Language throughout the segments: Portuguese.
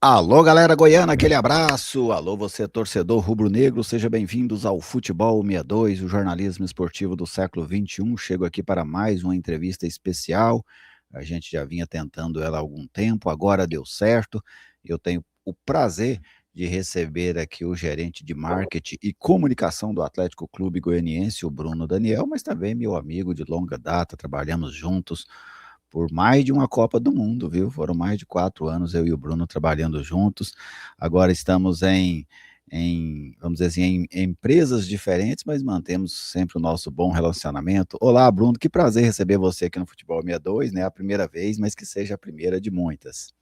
Alô, galera goiana, aquele abraço. Alô, você torcedor rubro-negro, seja bem-vindos ao Futebol 62, o jornalismo esportivo do século XXI. Chego aqui para mais uma entrevista especial. A gente já vinha tentando ela há algum tempo, agora deu certo. Eu tenho o prazer de receber aqui o gerente de marketing e comunicação do Atlético Clube Goianiense, o Bruno Daniel, mas também meu amigo de longa data, trabalhamos juntos por mais de uma Copa do Mundo, viu? Foram mais de 4 anos eu e o Bruno trabalhando juntos. Agora estamos vamos dizer assim, em empresas diferentes, mas mantemos sempre o nosso bom relacionamento. Olá, Bruno, que prazer receber você aqui no Futebol 62, né? A primeira vez, mas que seja a primeira de muitas.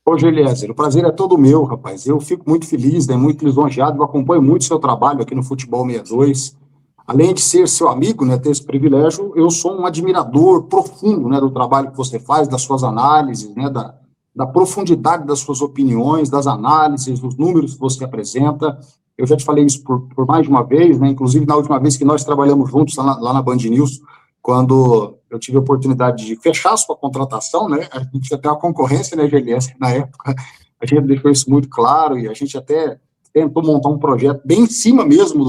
Ô, Eliezer, o prazer é todo meu, rapaz. Eu fico muito feliz, né, muito lisonjeado. Eu acompanho muito o seu trabalho aqui no Futebol 62. Além de ser seu amigo, né, ter esse privilégio, eu sou um admirador profundo, né, do trabalho que você faz, das suas análises, né, da profundidade das suas opiniões, das análises, dos números que você apresenta. Eu já te falei isso por mais de uma vez, né, inclusive na última vez que nós trabalhamos juntos lá na Band News, quando eu tive a oportunidade de fechar a sua contratação, né, a gente até uma concorrência, né, GLS, na época, a gente deixou isso muito claro e a gente até tentou montar um projeto bem em cima mesmo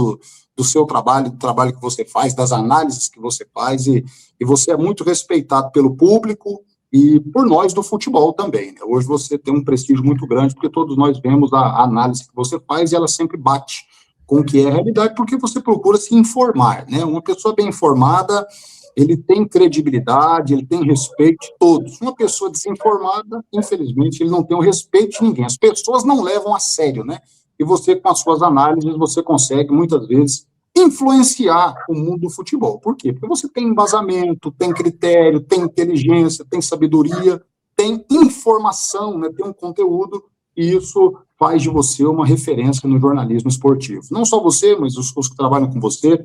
do seu trabalho, do trabalho que você faz, das análises que você faz, e você é muito respeitado pelo público e por nós do futebol também, né? Hoje você tem um prestígio muito grande, porque todos nós vemos a análise que você faz e ela sempre bate com o que é a realidade, porque você procura se informar, né? Uma pessoa bem informada, ele tem credibilidade, ele tem respeito de todos. Uma pessoa desinformada, infelizmente, ele não tem o respeito de ninguém. As pessoas não levam a sério, né? E você, com as suas análises, você consegue, muitas vezes, influenciar o mundo do futebol. Por quê? Porque você tem embasamento, tem critério, tem inteligência, tem sabedoria, tem informação, né? Tem um conteúdo, e isso faz de você uma referência no jornalismo esportivo. Não só você, mas os que trabalham com você.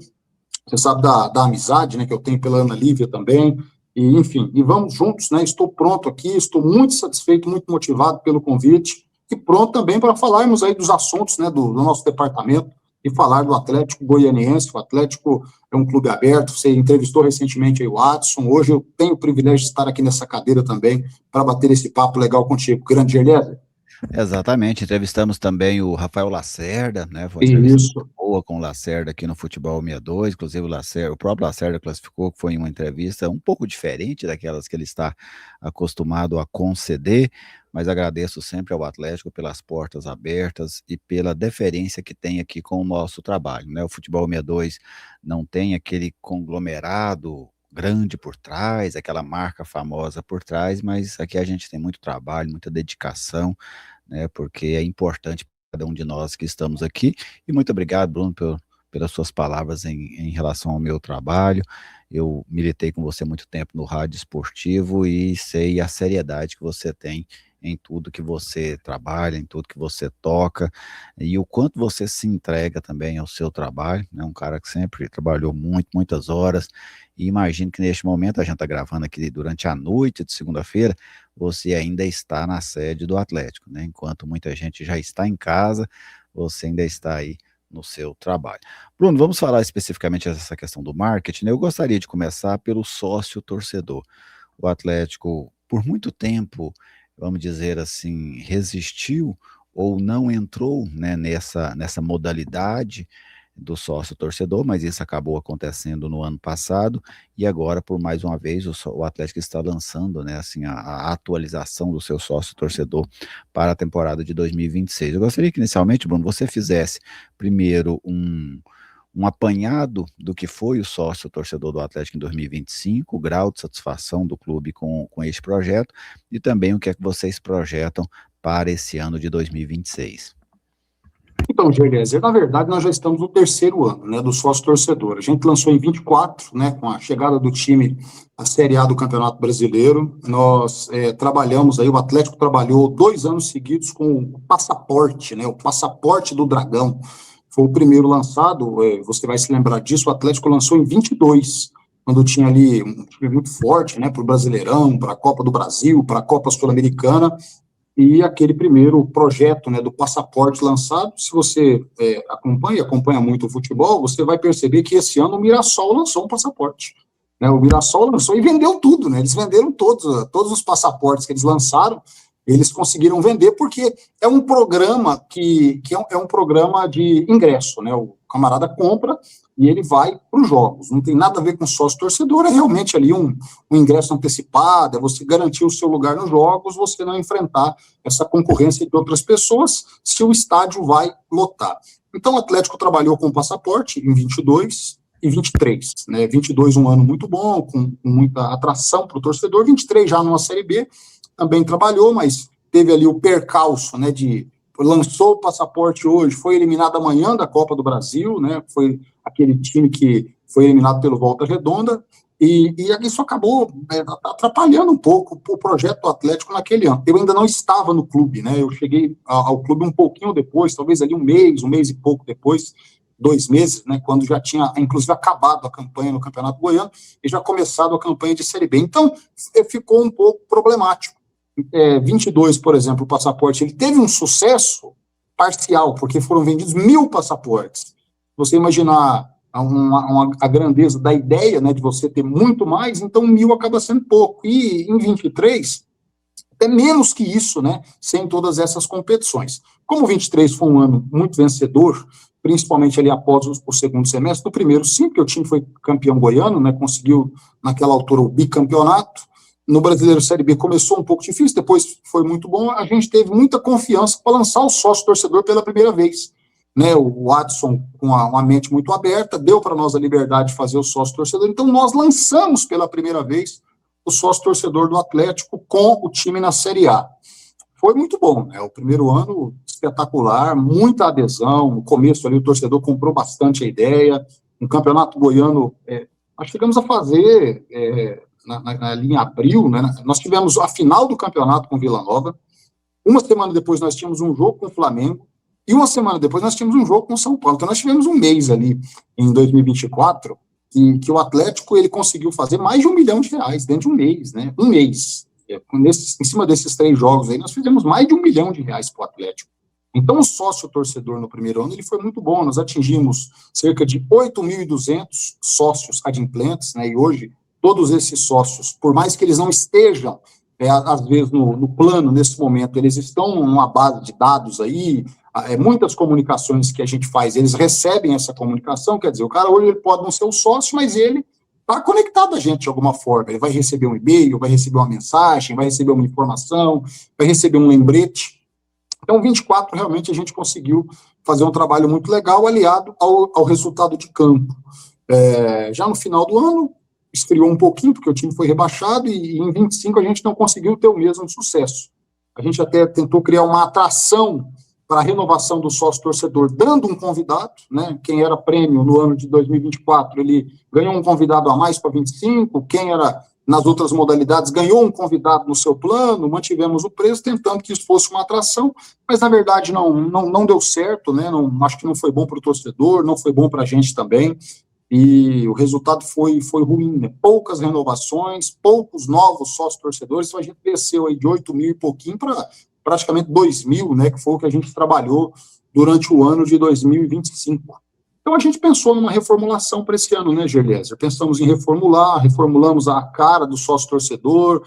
Você sabe da amizade, né, que eu tenho pela Ana Lívia também, e enfim, e vamos juntos, né, estou pronto aqui, estou muito satisfeito, muito motivado pelo convite, e pronto também para falarmos aí dos assuntos, né, do nosso departamento, e falar do Atlético Goianiense. O Atlético é um clube aberto, você entrevistou recentemente aí o Adson, hoje eu tenho o privilégio de estar aqui nessa cadeira também, para bater esse papo legal contigo. Grande Eliezer. Exatamente, entrevistamos também o Rafael Lacerda, né? Foi uma entrevista muito Isso. boa com o Lacerda aqui no Futebol 62, inclusive o próprio Lacerda classificou que foi uma entrevista um pouco diferente daquelas que ele está acostumado a conceder, mas agradeço sempre ao Atlético pelas portas abertas e pela deferência que tem aqui com o nosso trabalho, né? O Futebol 62 não tem aquele conglomerado grande por trás, aquela marca famosa por trás, mas aqui a gente tem muito trabalho, muita dedicação, né, porque é importante para cada um de nós que estamos aqui. E muito obrigado, Bruno, pelas suas palavras em relação ao meu trabalho. Eu militei com você muito tempo no rádio esportivo e sei a seriedade que você tem em tudo que você trabalha, em tudo que você toca, e o quanto você se entrega também ao seu trabalho, né? Um cara que sempre trabalhou muito, muitas horas, e imagino que neste momento, a gente está gravando aqui durante a noite de segunda-feira, você ainda está na sede do Atlético, né? Enquanto muita gente já está em casa, você ainda está aí no seu trabalho. Bruno, vamos falar especificamente dessa questão do marketing, né? Eu gostaria de começar pelo sócio torcedor. O Atlético, por muito tempo, vamos dizer assim, resistiu ou não entrou, né, nessa modalidade do sócio torcedor, mas isso acabou acontecendo no ano passado e agora, por mais uma vez, o Atlético está lançando, né, assim, a atualização do seu sócio torcedor para a temporada de 2026. Eu gostaria que inicialmente, Bruno, você fizesse primeiro um apanhado do que foi o sócio torcedor do Atlético em 2025, o grau de satisfação do clube com este projeto e também o que é que vocês projetam para esse ano de 2026. Então, Gerlese, na verdade, nós já estamos no terceiro ano, né, do sócio-torcedor. A gente lançou em 24, né, com a chegada do time à Série A do Campeonato Brasileiro. Nós trabalhamos aí, o Atlético trabalhou 2 anos seguidos com o passaporte, né, o passaporte do Dragão. Foi o primeiro lançado, você vai se lembrar disso, o Atlético lançou em 22, quando tinha ali um time muito forte, né, para o Brasileirão, para a Copa do Brasil, para a Copa Sul-Americana, e aquele primeiro projeto, né, do passaporte lançado. Se você acompanha muito o futebol, você vai perceber que esse ano o Mirassol lançou um passaporte, né, o Mirassol lançou e vendeu tudo, né, eles venderam todos os passaportes que eles lançaram, Eles conseguiram vender porque é um programa é um programa de ingresso, né? O camarada compra e ele vai para os jogos. Não tem nada a ver com sócio-torcedor, é realmente ali um ingresso antecipado, é você garantir o seu lugar nos jogos, você não enfrentar essa concorrência de outras pessoas se o estádio vai lotar. Então o Atlético trabalhou com o passaporte em 22 e 23, né? 22 um ano muito bom, com muita atração para o torcedor, 23 já numa Série B, também trabalhou, mas teve ali o percalço, né, lançou o passaporte hoje, foi eliminado amanhã da Copa do Brasil, né, foi aquele time que foi eliminado pelo Volta Redonda, e isso acabou atrapalhando um pouco o projeto do Atlético naquele ano. Eu ainda não estava no clube, né, eu cheguei ao clube um pouquinho depois, talvez ali um mês e pouco depois, 2 meses, né, quando já tinha, inclusive, acabado a campanha no Campeonato Goiano e já começado a campanha de Série B. Então, ficou um pouco problemático. 22, por exemplo, o passaporte, ele teve um sucesso parcial, porque foram vendidos 1.000 passaportes. Você imaginar a grandeza da ideia, né, de você ter muito mais, então 1.000 acaba sendo pouco. E em 23, até menos que isso, né, sem todas essas competições. Como 23 foi um ano muito vencedor, principalmente ali após o segundo semestre, no primeiro sim, porque o time foi campeão goiano, né, conseguiu naquela altura o bicampeonato. No Brasileiro Série B começou um pouco difícil, depois foi muito bom, a gente teve muita confiança para lançar o sócio-torcedor pela primeira vez. Né, o Watson, com uma mente muito aberta, deu para nós a liberdade de fazer o sócio-torcedor, então nós lançamos pela primeira vez o sócio-torcedor do Atlético com o time na Série A. Foi muito bom, né, o primeiro ano espetacular, muita adesão, no começo ali o torcedor comprou bastante a ideia, no Campeonato Goiano, nós chegamos a fazer... ali em abril, né, nós tivemos a final do campeonato com Vila Nova, uma semana depois nós tínhamos um jogo com o Flamengo, e uma semana depois nós tínhamos um jogo com o São Paulo, então nós tivemos um mês ali, em 2024, que o Atlético, ele conseguiu fazer mais de R$1 milhão dentro de um mês, né, um mês, em cima desses 3 jogos aí, nós fizemos mais de R$1 milhão para o Atlético. Então, o sócio-torcedor no primeiro ano, ele foi muito bom, nós atingimos cerca de 8.200 sócios adimplentes, né, e hoje todos esses sócios, por mais que eles não estejam, às vezes, no plano, nesse momento, eles estão numa base de dados aí, muitas comunicações que a gente faz, eles recebem essa comunicação, quer dizer, o cara hoje ele pode não ser o sócio, mas ele está conectado a gente de alguma forma, ele vai receber um e-mail, vai receber uma mensagem, vai receber uma informação, vai receber um lembrete. Então, 24, realmente, a gente conseguiu fazer um trabalho muito legal, aliado ao resultado de campo. Já no final do ano, esfriou um pouquinho, porque o time foi rebaixado, e em 25 a gente não conseguiu ter o mesmo sucesso. A gente até tentou criar uma atração para a renovação do sócio-torcedor, dando um convidado, né, quem era prêmio no ano de 2024, ele ganhou um convidado a mais para 25, quem era nas outras modalidades ganhou um convidado no seu plano, mantivemos o preço, tentando que isso fosse uma atração, mas na verdade não deu certo, né, acho que não foi bom para o torcedor, não foi bom para a gente também, e o resultado foi ruim, né? Poucas renovações, poucos novos sócios-torcedores, então a gente desceu aí de 8.000 e pouquinho para praticamente 2.000, né, que foi o que a gente trabalhou durante o ano de 2025. Então a gente pensou numa reformulação para esse ano, né, Gerlieser? Pensamos em reformulamos a cara do sócio-torcedor,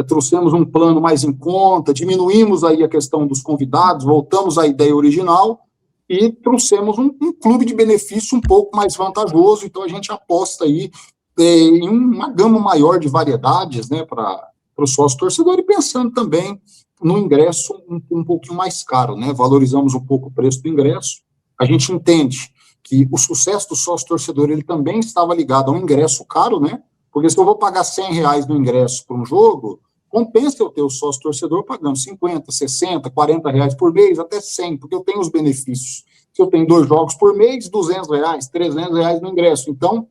trouxemos um plano mais em conta, diminuímos aí a questão dos convidados, voltamos à ideia original, e trouxemos um clube de benefício um pouco mais vantajoso, então a gente aposta aí em uma gama maior de variedades, né, para o sócio-torcedor, e pensando também no ingresso um pouquinho mais caro, né, valorizamos um pouco o preço do ingresso, a gente entende que o sucesso do sócio-torcedor, ele também estava ligado a um ingresso caro, né, porque se eu vou pagar R$100 no ingresso por um jogo, compensa eu ter o sócio-torcedor pagando 50, 60, 40 reais por mês, até 100, porque eu tenho os benefícios. Se eu tenho 2 jogos por mês, 200 reais, 300 reais no ingresso. Então,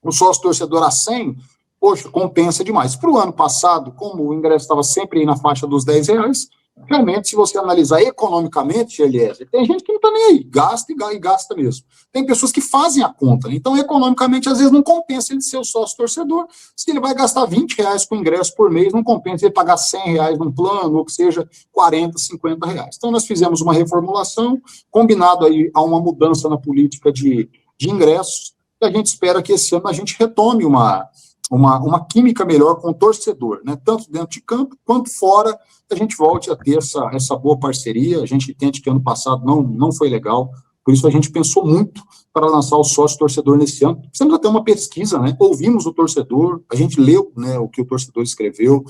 o sócio-torcedor a 100, poxa, compensa demais. Para o ano passado, como o ingresso estava sempre aí na faixa dos 10 reais, realmente, se você analisar economicamente, Eliezer, tem gente que não está nem aí, gasta e gasta mesmo. Tem pessoas que fazem a conta, né? Então, economicamente, às vezes não compensa ele ser o sócio-torcedor, se ele vai gastar 20 reais com ingresso por mês, não compensa ele pagar 100 reais num plano, ou que seja 40, 50 reais. Então, nós fizemos uma reformulação, combinado aí a uma mudança na política de ingressos, e a gente espera que esse ano a gente retome uma uma química melhor com o torcedor, né? Tanto dentro de campo quanto fora, que a gente volte a ter essa boa parceria. A gente entende que ano passado não foi legal, por isso a gente pensou muito para lançar o sócio-torcedor nesse ano. Precisamos até uma pesquisa, né? Ouvimos o torcedor, a gente leu, né, o que o torcedor escreveu.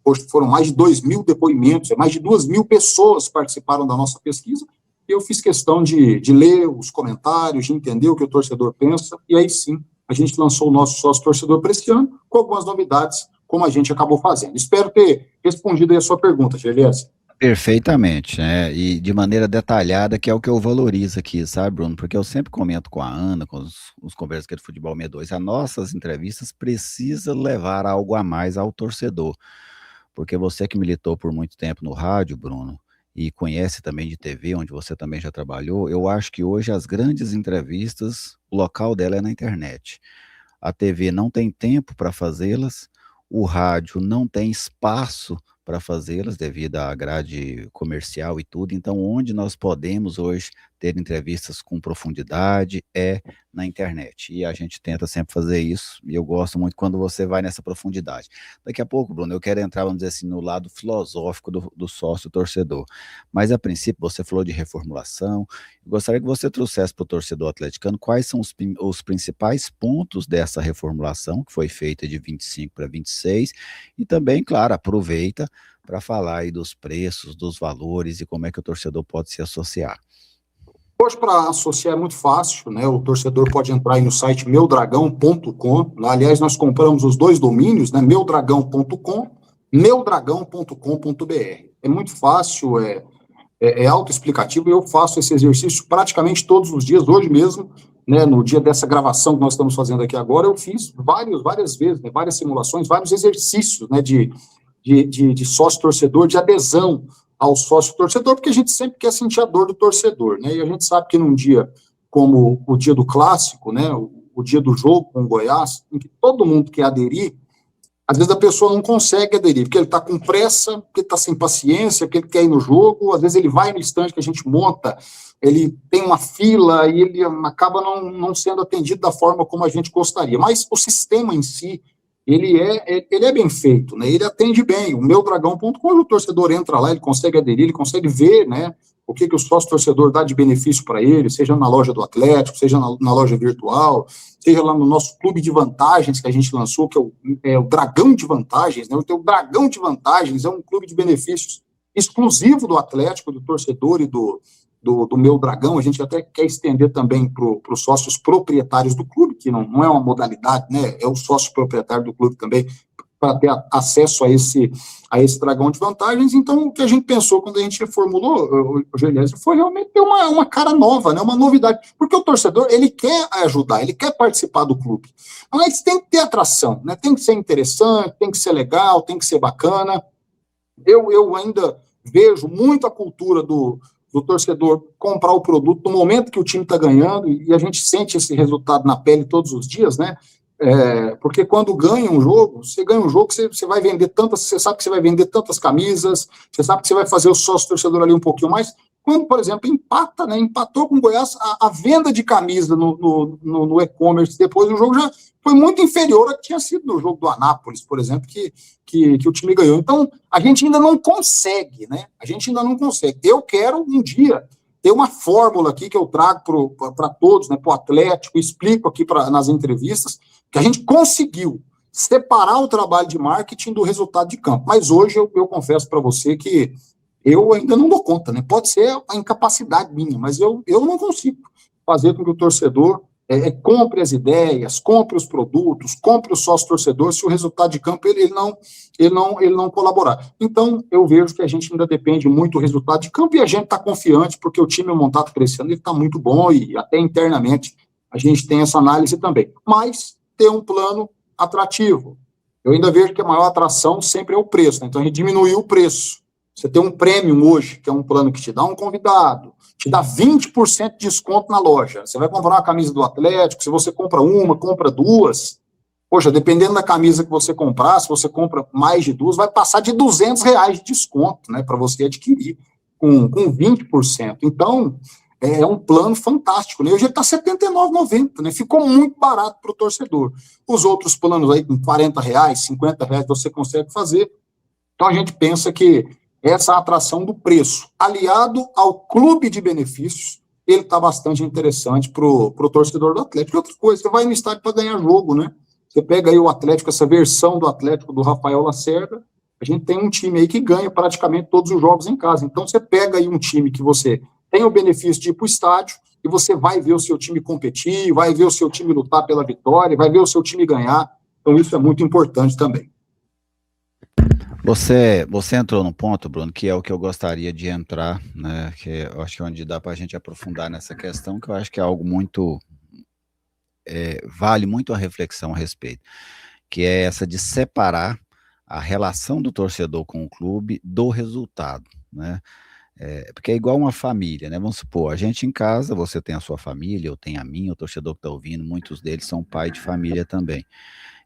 Hoje foram mais de 2.000 depoimentos, mais de 2.000 pessoas participaram da nossa pesquisa. E eu fiz questão de ler os comentários, de entender o que o torcedor pensa, e aí sim, a gente lançou o nosso sócio-torcedor para esse ano, com algumas novidades, como a gente acabou fazendo. Espero ter respondido aí a sua pergunta, Gelias. Perfeitamente, né? E de maneira detalhada, que é o que eu valorizo aqui, sabe, Bruno? Porque eu sempre comento com a Ana, com os conversas aqui do Futebol 62, as nossas entrevistas precisam levar algo a mais ao torcedor. Porque você que militou por muito tempo no rádio, Bruno, e conhece também de TV, onde você também já trabalhou, eu acho que hoje as grandes entrevistas, o local dela é na internet. A TV não tem tempo para fazê-las, o rádio não tem espaço para fazê-las devido à grade comercial e tudo. Então, onde nós podemos hoje ter entrevistas com profundidade é na internet. E a gente tenta sempre fazer isso, e eu gosto muito quando você vai nessa profundidade. Daqui a pouco, Bruno, eu quero entrar, vamos dizer assim, no lado filosófico do sócio torcedor. Mas, a princípio, você falou de reformulação. Eu gostaria que você trouxesse para o torcedor atleticano quais são os principais pontos dessa reformulação, que foi feita de 25 para 26, e também, claro, aproveita para falar aí dos preços, dos valores e como é que o torcedor pode se associar. Hoje, para associar é muito fácil, né? O torcedor pode entrar aí no site meudragão.com. Aliás, nós compramos os dois domínios, né? Meudragão.com, meudragão.com.br. É muito fácil, é autoexplicativo, e eu faço esse exercício praticamente todos os dias. Hoje mesmo, né, no dia dessa gravação que nós estamos fazendo aqui agora, eu fiz várias vezes, né, várias simulações, vários exercícios, né, de sócio-torcedor, de adesão ao sócio-torcedor, porque a gente sempre quer sentir a dor do torcedor, né, e a gente sabe que num dia como o dia do clássico, né, o dia do jogo com o Goiás, em que todo mundo quer aderir, às vezes a pessoa não consegue aderir, porque ele está com pressa, porque está sem paciência, porque ele quer ir no jogo, às vezes ele vai no estande que a gente monta, ele tem uma fila e ele acaba não sendo atendido da forma como a gente gostaria, mas o sistema em si, ele é bem feito, né? Ele atende bem. O meudragão.com, o torcedor entra lá, ele consegue aderir, ele consegue ver, né, o que o sócio-torcedor dá de benefício para ele, seja na loja do Atlético, seja na loja virtual, seja lá no nosso clube de vantagens que a gente lançou, que é o Dragão de Vantagens, né? O Dragão de Vantagens é um clube de benefícios exclusivo do Atlético, do torcedor e do Meu Dragão. A gente até quer estender também para os sócios proprietários do clube, que não é uma modalidade, né? É o sócio proprietário do clube também, para ter acesso a esse dragão de vantagens. Então, o que a gente pensou quando a gente reformulou, o Gelias, foi realmente ter uma cara nova, né, uma novidade, porque o torcedor, ele quer ajudar, ele quer participar do clube, mas tem que ter atração, né, tem que ser interessante, tem que ser legal, tem que ser bacana. Eu ainda vejo muito a cultura do torcedor comprar o produto no momento que o time está ganhando, e a gente sente esse resultado na pele todos os dias, né? Porque quando ganha um jogo, você vai vender tantas, você sabe que você vai vender tantas camisas, você sabe que você vai fazer o sócio-torcedor ali um pouquinho mais. Quando, por exemplo, empata, né, empatou com o Goiás, a venda de camisa no e-commerce depois do jogo já foi muito inferior a que tinha sido no jogo do Anápolis, por exemplo, que o time ganhou. Então, a gente ainda não consegue, né? A gente ainda não consegue. Eu quero um dia ter uma fórmula aqui que eu trago para todos, né, para o Atlético, explico aqui nas entrevistas, que a gente conseguiu separar o trabalho de marketing do resultado de campo. Mas hoje eu confesso para você que eu ainda não dou conta, né? Pode ser a incapacidade minha, mas eu não consigo fazer com que o torcedor compre as ideias, compre os produtos, compre o sócio-torcedor, se o resultado de campo ele não colaborar. Então, eu vejo que a gente ainda depende muito do resultado de campo, e a gente está confiante, porque o time montado para esse ano está muito bom, e até internamente a gente tem essa análise também. Mas ter um plano atrativo. Eu ainda vejo que a maior atração sempre é o preço, né? Então a gente diminuiu o preço. Você tem um premium hoje, que é um plano que te dá um convidado, te dá 20% de desconto na loja. Você vai comprar uma camisa do Atlético, se você compra uma, compra duas, poxa, dependendo da camisa que você comprar, se você compra mais de duas, vai passar de R$200 de desconto, né, para você adquirir com 20%. Então, é um plano fantástico, né? Hoje ele está R$ 79,90, né? Ficou muito barato para o torcedor. Os outros planos aí com R$ 40, R$ 50 você consegue fazer. Então a gente pensa que essa atração do preço, aliado ao clube de benefícios, ele está bastante interessante para o torcedor do Atlético. E outra coisa, você vai no estádio para ganhar jogo, né? Você pega aí o Atlético, essa versão do Atlético do Rafael Lacerda, a gente tem um time aí que ganha praticamente todos os jogos em casa. Então você pega aí um time que você tem o benefício de ir para o estádio e você vai ver o seu time competir, vai ver o seu time lutar pela vitória, vai ver o seu time ganhar. Então isso é muito importante também. Você entrou num ponto, Bruno, que é o que eu gostaria de entrar, né? Que eu acho que é onde dá para a gente aprofundar nessa questão, que eu acho que é algo muito vale muito a reflexão a respeito, que é essa de separar a relação do torcedor com o clube do resultado, né? Porque é igual uma família, né? Vamos supor, a gente em casa, você tem a sua família, eu tenho a minha, o torcedor que está ouvindo, muitos deles são pai de família também.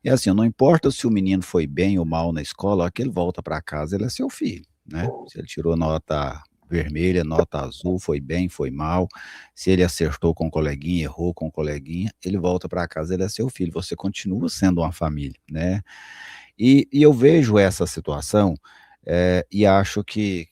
É assim, não importa se o menino foi bem ou mal na escola, a hora que ele volta para casa, ele é seu filho, né? Se ele tirou nota vermelha, nota azul, foi bem, foi mal, se ele acertou com o coleguinha, errou com o coleguinha, ele volta para casa, ele é seu filho, você continua sendo uma família, né? E eu vejo essa situação e acho que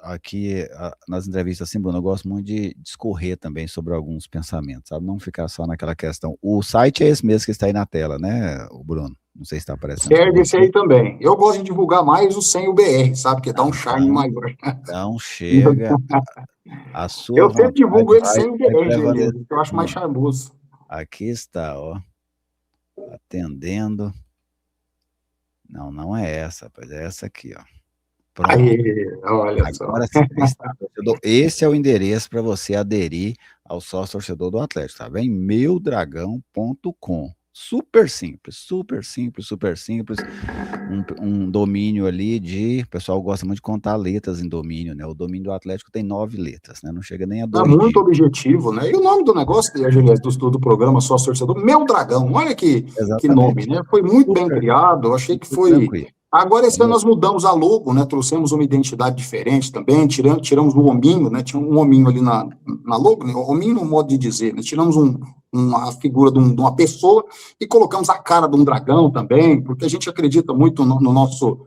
aqui nas entrevistas assim, Bruno, eu gosto muito de discorrer também sobre alguns pensamentos, sabe? Não ficar só naquela questão. O site é esse mesmo que está aí na tela, né, o Bruno? Não sei se está aparecendo para Serve esse você. aí também. Eu gosto de divulgar mais o sem o BR, sabe? Que dá um charme maior. Então chega, a sua Eu sempre divulgo vontade ele sem o vai BR, prevalecer, beleza? Que eu acho mais Bruno. charmoso. Aqui está, ó, atendendo. Não, não é essa, rapaz, é essa aqui, ó. Pronto. Aí, olha só. Agora sim, esse é o endereço para você aderir ao sócio torcedor do Atlético, tá bem? Meudragão.com. Super simples, super simples, super simples. Um domínio ali de. O pessoal gosta muito de contar letras em domínio, né? O domínio do Atlético tem 9 letras, né? Não chega nem a É 2 muito dígitos. objetivo, né? E o nome do negócio, Juliette, do programa Sócio Torcedor, Meu Dragão. Olha que nome, Exatamente. né? Foi muito bem Super, criado. Eu achei que super foi. tranquilo. Agora, esse ano nós mudamos a logo, né? Trouxemos uma identidade diferente também. Tiramos o hominho, né? Tinha um hominho ali na logo, né? Hominho no modo de dizer, né? Tiramos uma figura de uma pessoa e colocamos a cara de um dragão também, porque a gente acredita muito no nosso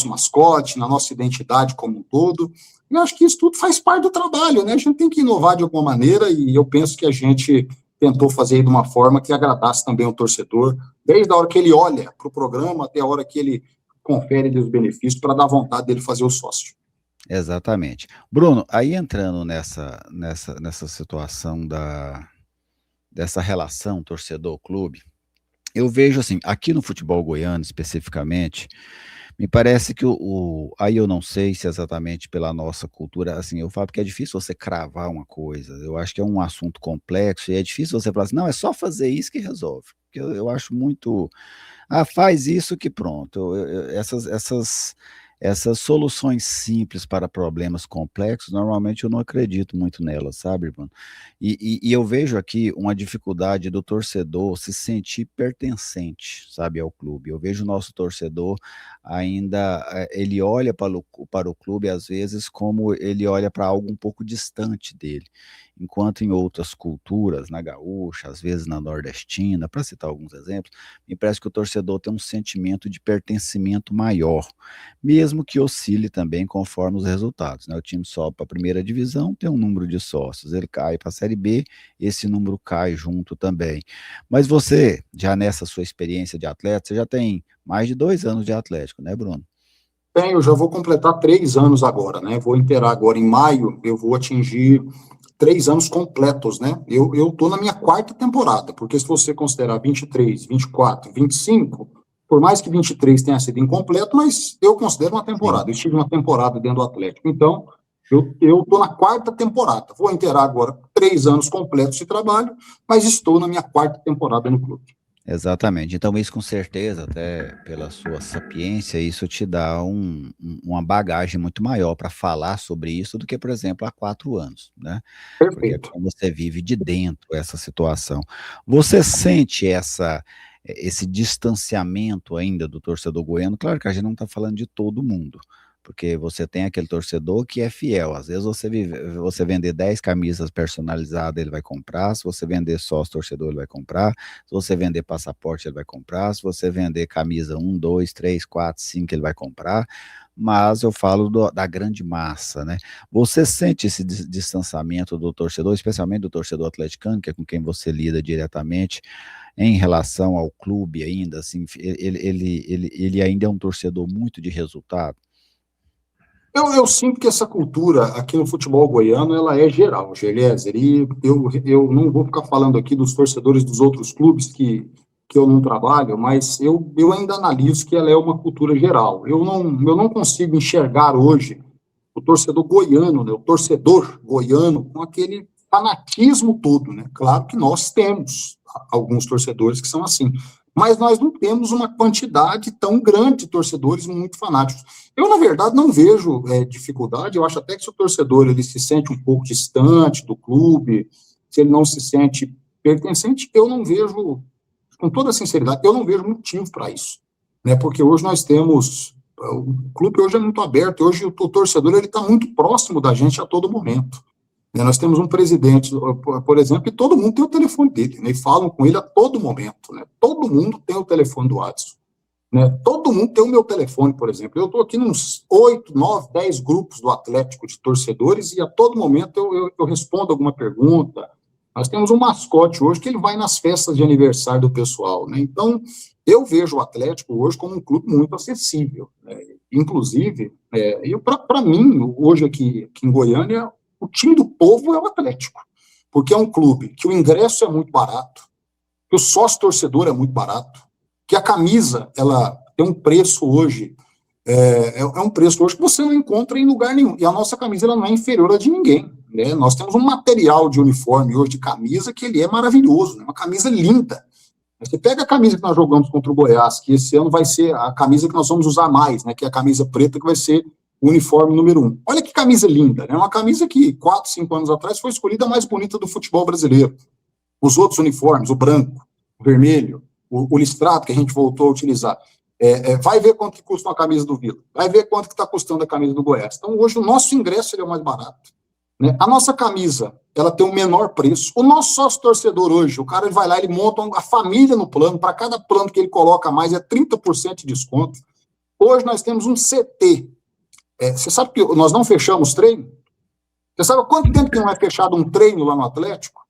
mascote, na nossa identidade como um todo. Eu acho que isso tudo faz parte do trabalho, né? A gente tem que inovar de alguma maneira e eu penso que a gente tentou fazer de uma forma que agradasse também o torcedor, desde a hora que ele olha para o programa até a hora que ele confere os benefícios para dar vontade dele fazer o sócio. Exatamente. Bruno, aí entrando nessa situação dessa relação torcedor-clube, eu vejo assim, aqui no futebol goiano especificamente, me parece que aí eu não sei se é exatamente pela nossa cultura, assim, eu falo que é difícil você cravar uma coisa, eu acho que é um assunto complexo e é difícil você falar assim, não, é só fazer isso que resolve, porque eu acho muito, faz isso que pronto, essas soluções simples para problemas complexos, normalmente eu não acredito muito nelas, sabe, Bruno? E eu vejo aqui uma dificuldade do torcedor se sentir pertencente, sabe, ao clube. Eu vejo o nosso torcedor ainda, ele olha para o clube, às vezes, como ele olha para algo um pouco distante dele. Enquanto em outras culturas, na gaúcha, às vezes na nordestina, para citar alguns exemplos, me parece que o torcedor tem um sentimento de pertencimento maior, mesmo que oscile também conforme os resultados, né? O time sobe para a primeira divisão, tem um número de sócios, ele cai para a Série B, esse número cai junto também. Mas você, já nessa sua experiência de atleta, você já tem mais de 2 anos de Atlético, né, Bruno? Bem, eu já vou completar 3 anos agora, né? Vou inteirar agora em maio, eu vou atingir 3 anos completos, né? Eu tô na minha quarta temporada, porque se você considerar 23, 24, 25, por mais que 23 tenha sido incompleto, mas eu considero uma Sim. temporada. Eu estive uma temporada dentro do Atlético. Então, eu tô na quarta temporada. Vou inteirar agora 3 anos completos de trabalho, mas estou na minha quarta temporada no clube. Exatamente. Então, isso com certeza, até pela sua sapiência, isso te dá uma bagagem muito maior para falar sobre isso do que, por exemplo, há 4 anos, né? Porque é Perfeito. como você vive de dentro essa situação. Você sente esse distanciamento ainda do torcedor goiano? Claro que a gente não está falando de todo mundo, porque você tem aquele torcedor que é fiel. Às vezes você vender 10 camisas personalizadas, ele vai comprar. Se você vender sócio torcedor, ele vai comprar. Se você vender passaporte, ele vai comprar. Se você vender camisa 1, 2, 3, 4, 5, ele vai comprar. Mas eu falo da grande massa, né? Você sente esse distanciamento do torcedor, especialmente do torcedor atleticano, que é com quem você lida diretamente, em relação ao clube ainda, assim, ele ainda é um torcedor muito de resultado? Eu sinto que essa cultura aqui no futebol goiano, ela é geral, Geliezer, e eu não vou ficar falando aqui dos torcedores dos outros clubes que eu não trabalho, mas eu ainda analiso que ela é uma cultura geral. Eu não consigo enxergar hoje o torcedor goiano, né, o torcedor goiano, com aquele fanatismo todo, né? Claro que nós temos alguns torcedores que são assim, mas nós não temos uma quantidade tão grande de torcedores muito fanáticos. Eu, na verdade, não vejo dificuldade, eu acho até que se o torcedor ele se sente um pouco distante do clube, se ele não se sente pertencente, eu não vejo, com toda sinceridade, eu não vejo motivo para isso, né? Porque hoje nós temos, o clube hoje é muito aberto, hoje o torcedor ele está muito próximo da gente a todo momento. Né? Nós temos um presidente, por exemplo, e todo mundo tem o telefone dele, né? E falam com ele a todo momento, né? Todo mundo tem o telefone do Adson. Né? Todo mundo tem o meu telefone, por exemplo. Eu estou aqui nos 8, 9, 10 grupos do Atlético de torcedores e a todo momento eu respondo alguma pergunta. Nós temos um mascote hoje que ele vai nas festas de aniversário do pessoal. Né? Então, eu vejo o Atlético hoje como um clube muito acessível. Né? Inclusive, para mim, hoje aqui em Goiânia, o time do povo é o Atlético, porque é um clube que o ingresso é muito barato, que o sócio-torcedor é muito barato, que a camisa, ela tem um preço hoje, um preço hoje que você não encontra em lugar nenhum, e a nossa camisa ela não é inferior a de ninguém, né? Nós temos um material de uniforme hoje de camisa que ele é maravilhoso, né? Uma camisa linda. Você pega a camisa que nós jogamos contra o Goiás, que esse ano vai ser a camisa que nós vamos usar mais, né? Que é a camisa preta, que vai ser o uniforme número 1. Olha que camisa linda, né? Uma camisa que 4, 5 anos atrás foi escolhida a mais bonita do futebol brasileiro. Os outros uniformes, o branco, o vermelho, o listrado que a gente voltou a utilizar. Vai ver quanto que custa uma camisa do Vila, vai ver quanto que está custando a camisa do Goiás. Então, hoje, o nosso ingresso ele é o mais barato. Né? A nossa camisa, ela tem o menor preço. O nosso sócio-torcedor hoje, o cara ele vai lá, ele monta a família no plano, para cada plano que ele coloca mais, é 30% de desconto. Hoje, nós temos um CT. Você sabe que nós não fechamos treino? Você sabe há quanto tempo que não é fechado um treino lá no Atlético?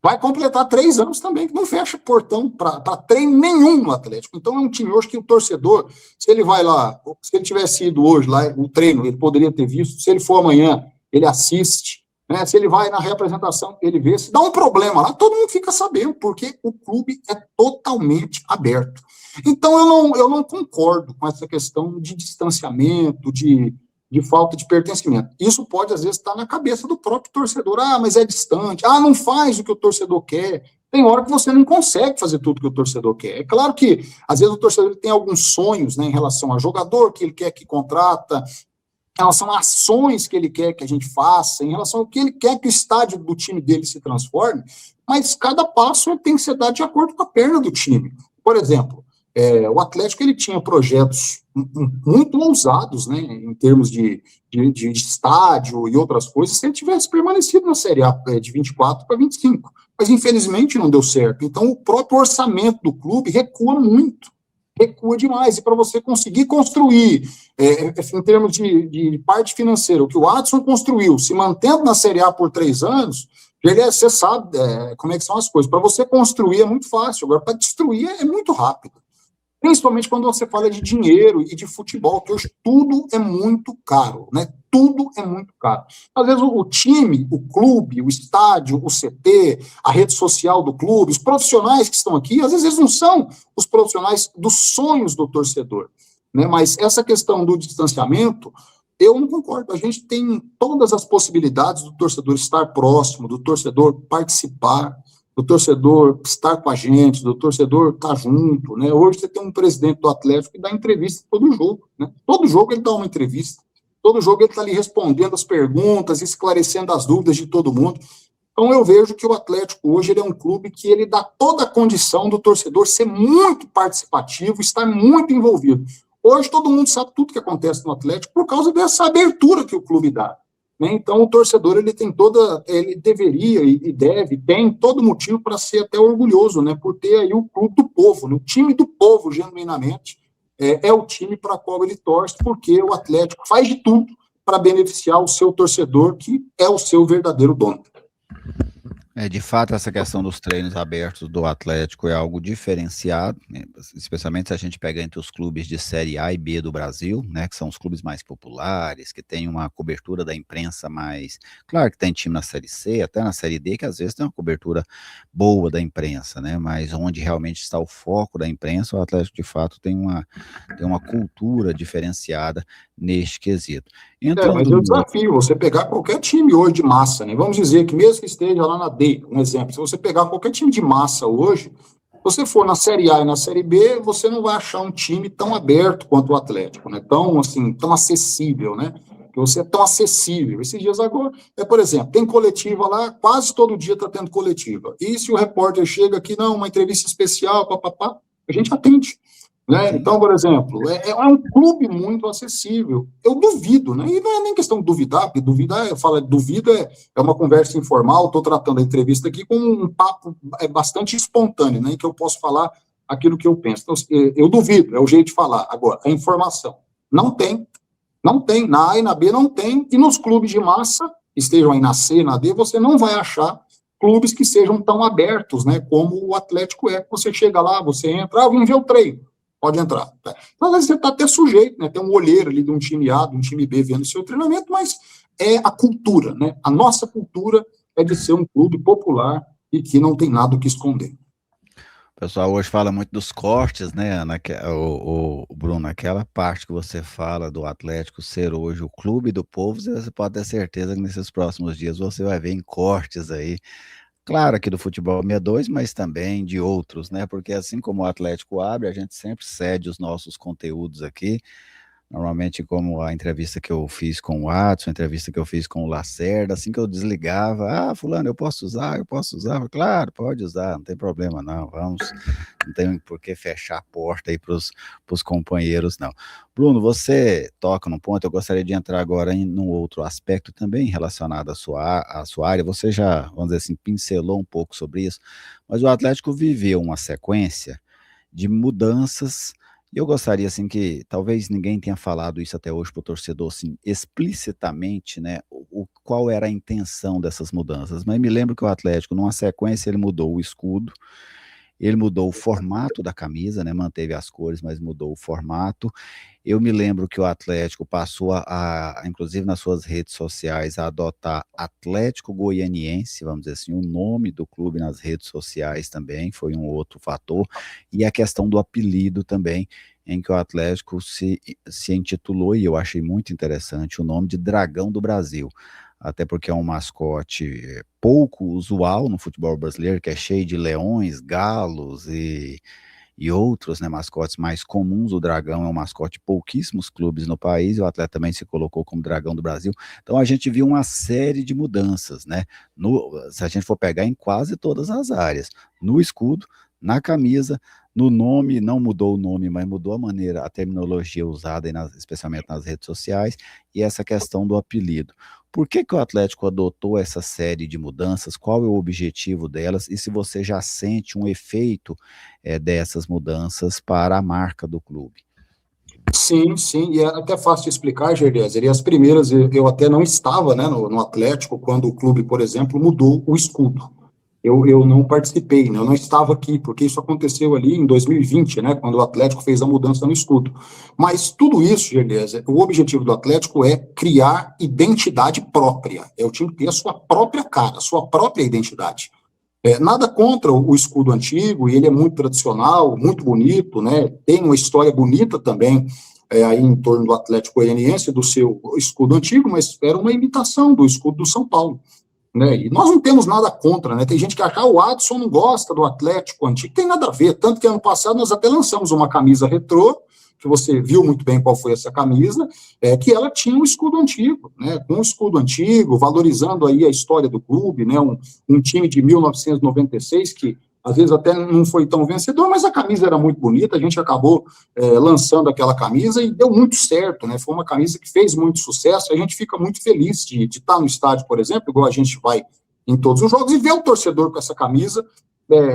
Vai completar 3 anos também, que não fecha portão para treino nenhum no Atlético. Então é um time hoje que o torcedor, se ele vai lá, se ele tivesse ido hoje lá, o treino, ele poderia ter visto, se ele for amanhã, ele assiste, né? Se ele vai na representação, ele vê. Se dá um problema lá, todo mundo fica sabendo, porque o clube é totalmente aberto. Então eu não concordo com essa questão de distanciamento, de falta de pertencimento. Isso pode, às vezes, estar na cabeça do próprio torcedor. Ah, mas é distante. Ah, não faz o que o torcedor quer. Tem hora que você não consegue fazer tudo que o torcedor quer. É claro que, às vezes, o torcedor tem alguns sonhos, né, em relação a jogador que ele quer que contrata, em relação a ações que ele quer que a gente faça, em relação ao que ele quer que o estádio do time dele se transforme, mas cada passo tem que ser dado de acordo com a perna do time. Por exemplo, o Atlético ele tinha projetos muito ousados, né, em termos de estádio e outras coisas, se ele tivesse permanecido na Série A de 24 para 25. Mas, infelizmente, não deu certo. Então, o próprio orçamento do clube recua muito, recua demais. E para você conseguir construir, em termos de parte financeira, o que o Adson construiu, se mantendo na Série A por 3 anos, você sabe como é que são as coisas. Para você construir é muito fácil, agora para destruir é muito rápido. Principalmente quando você fala de dinheiro e de futebol, que hoje tudo é muito caro, né? Tudo é muito caro. Às vezes o time, o clube, o estádio, o CT, a rede social do clube, os profissionais que estão aqui, às vezes eles não são os profissionais dos sonhos do torcedor, né? Mas essa questão do distanciamento, eu não concordo. A gente tem todas as possibilidades do torcedor estar próximo, do torcedor participar, do torcedor estar com a gente, do torcedor estar junto, né? Hoje você tem um presidente do Atlético que dá entrevista todo jogo, né? Todo jogo ele dá uma entrevista, todo jogo ele está ali respondendo as perguntas, esclarecendo as dúvidas de todo mundo. Então eu vejo que o Atlético hoje ele é um clube que ele dá toda a condição do torcedor ser muito participativo, estar muito envolvido. Hoje todo mundo sabe tudo que acontece no Atlético por causa dessa abertura que o clube dá. Né? Então o torcedor ele deveria e deve, tem todo motivo para ser até orgulhoso, né? Por ter aí o clube do povo, né? O time do povo, genuinamente, é o time para qual ele torce, porque o Atlético faz de tudo para beneficiar o seu torcedor, que é o seu verdadeiro dono. De fato, essa questão dos treinos abertos do Atlético é algo diferenciado, né, especialmente se a gente pega entre os clubes de Série A e B do Brasil, né, que são os clubes mais populares, que têm uma cobertura da imprensa mais... Claro que tem time na Série C, até na Série D, que às vezes tem uma cobertura boa da imprensa, né, mas onde realmente está o foco da imprensa, o Atlético de fato tem uma cultura diferenciada neste quesito. Mas eu desafio você pegar qualquer time hoje de massa, né? Vamos dizer que mesmo que esteja lá na D, um exemplo, se você pegar qualquer time de massa hoje, se você for na Série A e na Série B, você não vai achar um time tão aberto quanto o Atlético, né? Tão, assim, tão acessível, né? Que você é tão acessível. Esses dias agora, por exemplo, tem coletiva lá, quase todo dia está tendo coletiva. E se o repórter chega aqui, não, uma entrevista especial, papapá, a gente atende. Né? Então, por exemplo, é um clube muito acessível. Eu duvido, né? E não é nem questão de duvidar, porque duvidar, eu falo, duvida é uma conversa informal, estou tratando a entrevista aqui com um papo bastante espontâneo, né? Em que eu posso falar aquilo que eu penso. Então, eu duvido, é o jeito de falar. Agora, a informação não tem, na A e na B não tem, e nos clubes de massa, estejam aí na C, na D, você não vai achar clubes que sejam tão abertos, né? Como o Atlético é. Você chega lá, você entra, vem ver o treino. Pode entrar. Tá? Então, às vezes você está até sujeito, né? Tem um olheiro ali de um time A, de um time B vendo o seu treinamento, mas é a cultura, né? A nossa cultura é de ser um clube popular e que não tem nada o que esconder. O pessoal hoje fala muito dos cortes, né, Bruno, naquela parte que você fala do Atlético ser hoje o clube do povo, você pode ter certeza que nesses próximos dias você vai ver em cortes aí. Claro, aqui do Futebol 62, mas também de outros, né? Porque assim como o Atlético abre, a gente sempre cede os nossos conteúdos aqui. Normalmente, como a entrevista que eu fiz com o Watson, a entrevista que eu fiz com o Lacerda, assim que eu desligava, fulano, eu posso usar? Claro, pode usar, não tem problema não, não tem por que fechar a porta aí para os companheiros, não. Bruno, você toca num ponto, eu gostaria de entrar agora num outro aspecto também relacionado à sua área, você já, vamos dizer assim, pincelou um pouco sobre isso, mas o Atlético viveu uma sequência de mudanças. E eu gostaria, assim, que talvez ninguém tenha falado isso até hoje para o torcedor, assim, explicitamente, né, qual era a intenção dessas mudanças. Mas me lembro que o Atlético, numa sequência, ele mudou o escudo, ele mudou o formato da camisa, né, manteve as cores, mas mudou o formato. Eu me lembro que o Atlético passou inclusive nas suas redes sociais, a adotar Atlético Goianiense, vamos dizer assim, o nome do clube nas redes sociais também, foi um outro fator, e a questão do apelido também, em que o Atlético se intitulou, e eu achei muito interessante, o nome de Dragão do Brasil, até porque é um mascote pouco usual no futebol brasileiro, que é cheio de leões, galos e outros, né, mascotes mais comuns. O Dragão é um mascote de pouquíssimos clubes no país, e o Atlético também se colocou como Dragão do Brasil. Então a gente viu uma série de mudanças, né, se a gente for pegar em quase todas as áreas, no escudo, na camisa, no nome, não mudou o nome, mas mudou a maneira, a terminologia usada, especialmente nas redes sociais, e essa questão do apelido. Por que o Atlético adotou essa série de mudanças? Qual é o objetivo delas? E se você já sente um efeito dessas mudanças para a marca do clube? Sim, e é até fácil de explicar, Gerleza. E as primeiras, eu até não estava, né, no Atlético, quando o clube, por exemplo, mudou o escudo. Eu não participei, né, eu não estava aqui, porque isso aconteceu ali em 2020, né, quando o Atlético fez a mudança no escudo. Mas tudo isso, Gerleza, o objetivo do Atlético é criar identidade própria. É o time ter a sua própria cara, a sua própria identidade. Nada contra o escudo antigo, e ele é muito tradicional, muito bonito, né? Tem uma história bonita também aí em torno do Atlético Goianiense, do seu escudo antigo, mas era uma imitação do escudo do São Paulo, né? E nós não temos nada contra, né? Tem gente que acha que o Adson não gosta do Atlético antigo, tem nada a ver, tanto que ano passado nós até lançamos uma camisa retrô, que você viu muito bem qual foi essa camisa, que ela tinha um escudo antigo, né, com um escudo antigo, valorizando aí a história do clube, né, um time de 1996 que às vezes até não foi tão vencedor, mas a camisa era muito bonita, a gente acabou lançando aquela camisa e deu muito certo, né? Foi uma camisa que fez muito sucesso, a gente fica muito feliz de estar no estádio, por exemplo, igual a gente vai em todos os jogos, e ver o torcedor com essa camisa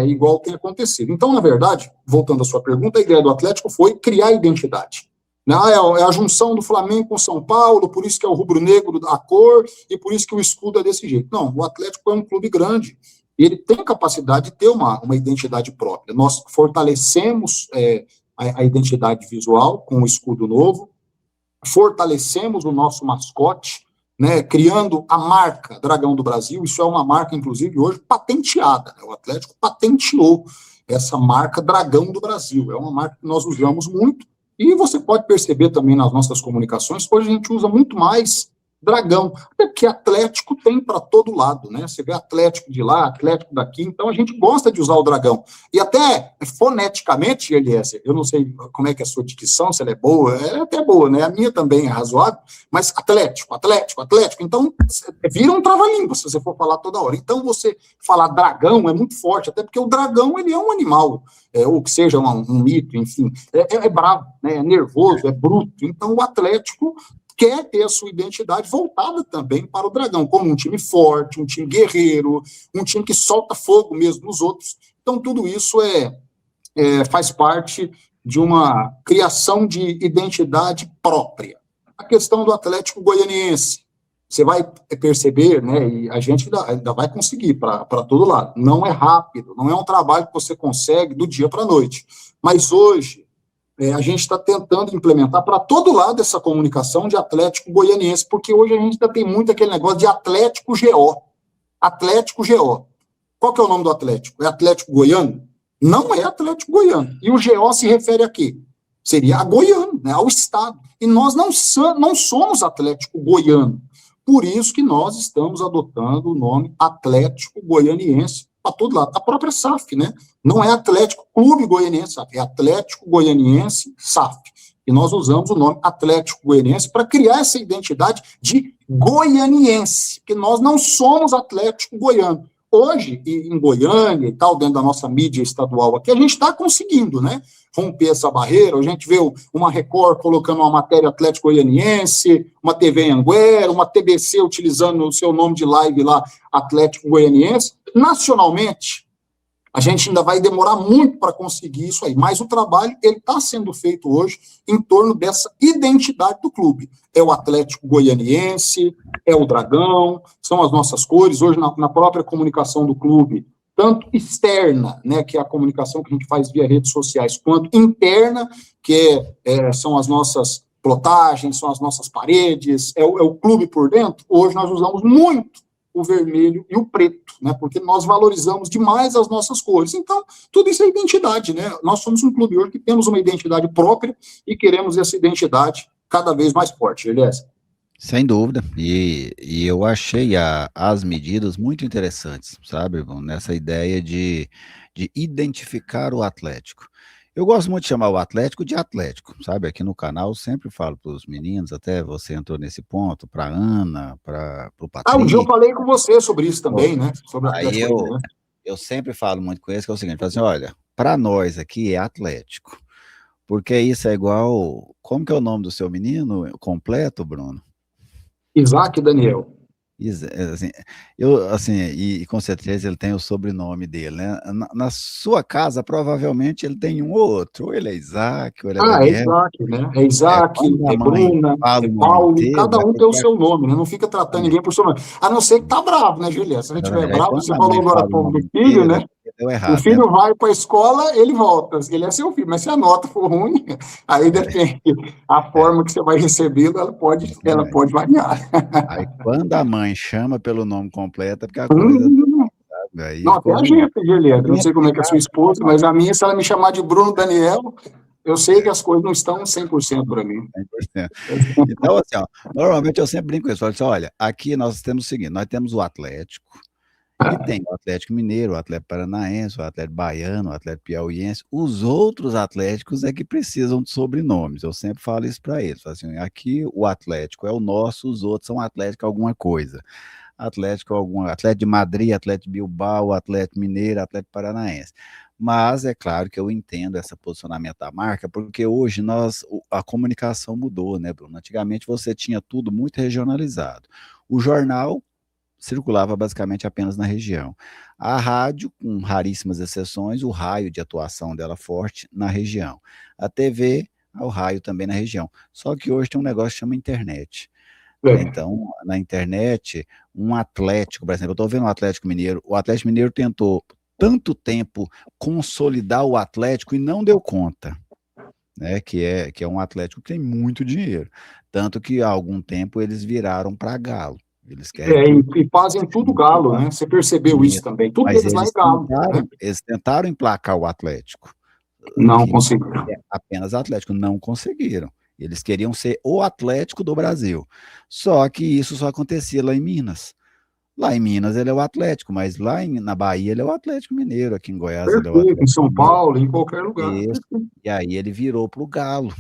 igual tem acontecido. Então, na verdade, voltando à sua pergunta, a ideia do Atlético foi criar identidade. É a junção do Flamengo com São Paulo, por isso que é o rubro-negro a cor, e por isso que o escudo é desse jeito. Não, o Atlético é um clube grande, e ele tem capacidade de ter uma identidade própria. Nós fortalecemos a identidade visual com o escudo novo, fortalecemos o nosso mascote, né, criando a marca Dragão do Brasil. Isso é uma marca, inclusive, hoje patenteada, né? O Atlético patenteou essa marca Dragão do Brasil. É uma marca que nós usamos muito, e você pode perceber também nas nossas comunicações, hoje a gente usa muito mais Dragão, até porque Atlético tem para todo lado, né? Você vê Atlético de lá, Atlético daqui, então a gente gosta de usar o Dragão. E até foneticamente, Eliezer, eu não sei como é que é a sua dicção, se ela é boa, é até boa, né? A minha também é razoável, mas Atlético, Atlético, Atlético, então vira um trava-língua se você for falar toda hora. Então você falar Dragão é muito forte, até porque o dragão, ele é um animal, ou que seja um mito, enfim, é bravo, né? É nervoso, é bruto. Então o Atlético quer ter a sua identidade voltada também para o Dragão, como um time forte, um time guerreiro, um time que solta fogo mesmo nos outros. Então, tudo isso faz parte de uma criação de identidade própria. A questão do Atlético Goianiense, você vai perceber, né, e a gente ainda vai conseguir para todo lado. Não é rápido, não é um trabalho que você consegue do dia para a noite. Mas hoje, a gente está tentando implementar para todo lado essa comunicação de Atlético Goianiense, porque hoje a gente ainda tem muito aquele negócio de Atlético GO. Atlético GO. Qual que é o nome do Atlético? É Atlético Goiano? Não é Atlético Goiano. E o GO se refere a quê? Seria a Goiano, né, ao Estado. E nós não somos Atlético Goiano. Por isso que nós estamos adotando o nome Atlético Goianiense para todo lado. A própria SAF, né? Não é Atlético Clube Goianiense, SAF, é Atlético Goianiense SAF. E nós usamos o nome Atlético Goianiense para criar essa identidade de goianiense, que nós não somos Atlético Goiano. Hoje, em Goiânia e tal, dentro da nossa mídia estadual aqui, a gente está conseguindo, né, romper essa barreira. A gente vê uma Record colocando uma matéria Atlético Goianiense, uma TV Anguera, uma TBC utilizando o seu nome de live lá, Atlético Goianiense. Nacionalmente, a gente ainda vai demorar muito para conseguir isso aí, mas o trabalho ele está sendo feito hoje em torno dessa identidade do clube. É o Atlético Goianiense, é o Dragão, são as nossas cores. Hoje, na própria comunicação do clube, tanto externa, né, que é a comunicação que a gente faz via redes sociais, quanto interna, que são as nossas plotagens, são as nossas paredes, é o clube por dentro. Hoje nós usamos muito o vermelho e o preto, né, porque nós valorizamos demais as nossas cores. Então, tudo isso é identidade, né? Nós somos um clube hoje que temos uma identidade própria e queremos essa identidade cada vez mais forte, Elias. Sem dúvida, e eu achei as medidas muito interessantes, sabe, irmão? Nessa ideia de identificar o Atlético. Eu gosto muito de chamar o Atlético de Atlético, sabe? Aqui no canal eu sempre falo para os meninos, até você entrou nesse ponto, para Ana, para o Patrick. Um dia eu falei com você sobre isso também, né? Sobre o Atlético. Aí eu sempre falo muito com eles, que é o seguinte, assim, olha, para nós aqui é Atlético, porque isso é igual, como que é o nome do seu menino completo, Bruno? Isaac Daniel. Assim, e com certeza ele tem o sobrenome dele, né? Na sua casa, provavelmente ele tem um ou outro, ou ele é Isaac, ou ele é Daniel. É Isaac, né? É Isaac, é Bruna, é Paulo, cada um tem o seu nome, né? Não fica tratando ninguém por seu nome. A não ser que tá bravo, né, Juliana? Se a gente estiver bravo, você falou agora pouco do filho, né? O filho vai para a escola, ele volta. Ele é seu filho, mas se a nota for ruim, aí depende. A forma que você vai recebê-lo, ela pode variar. Aí quando a mãe chama pelo nome completo, é porque a coisa... Aí, não, até a gente, Juliana. Não sei como é que é a sua esposa, mas a minha, se ela me chamar de Bruno Daniel, eu sei que as coisas não estão 100% para mim. 100%. Então, assim, ó, normalmente eu sempre brinco com isso. Eu falo assim, olha, aqui nós temos o seguinte, nós temos o Atlético, e tem o Atlético Mineiro, o Atlético Paranaense, o Atlético Baiano, o Atlético Piauiense. Os outros Atléticos é que precisam de sobrenomes. Eu sempre falo isso para eles. Assim, aqui o Atlético é o nosso, os outros são Atlético alguma coisa. Atlético de Madrid, Atlético de Bilbao, Atlético Mineiro, Atlético Paranaense. Mas é claro que eu entendo esse posicionamento da marca, porque hoje a comunicação mudou, né, Bruno? Antigamente você tinha tudo muito regionalizado. O jornal circulava basicamente apenas na região. A rádio, com raríssimas exceções, o raio de atuação dela forte na região. A TV, o raio também na região. Só que hoje tem um negócio que chama internet. Então, na internet, um Atlético, por exemplo, eu estou vendo o Atlético Mineiro tentou tanto tempo consolidar o Atlético e não deu conta, né, que é um Atlético que tem muito dinheiro, tanto que há algum tempo eles viraram para Galo, eles querem E fazem tudo Galo, né, você percebeu isso também, tudo mas deles lá é Galo, né? eles tentaram emplacar o Atlético, Não que conseguiram. é apenas Atlético, não conseguiram. Eles queriam ser o Atlético do Brasil. Só que isso só acontecia lá em Minas. Lá em Minas ele é o Atlético, mas na Bahia ele é o Atlético Mineiro, aqui em Goiás ele é o Perfeito, em Atlético São Mineiro. Paulo, em qualquer lugar. Isso. E aí ele virou para o Galo.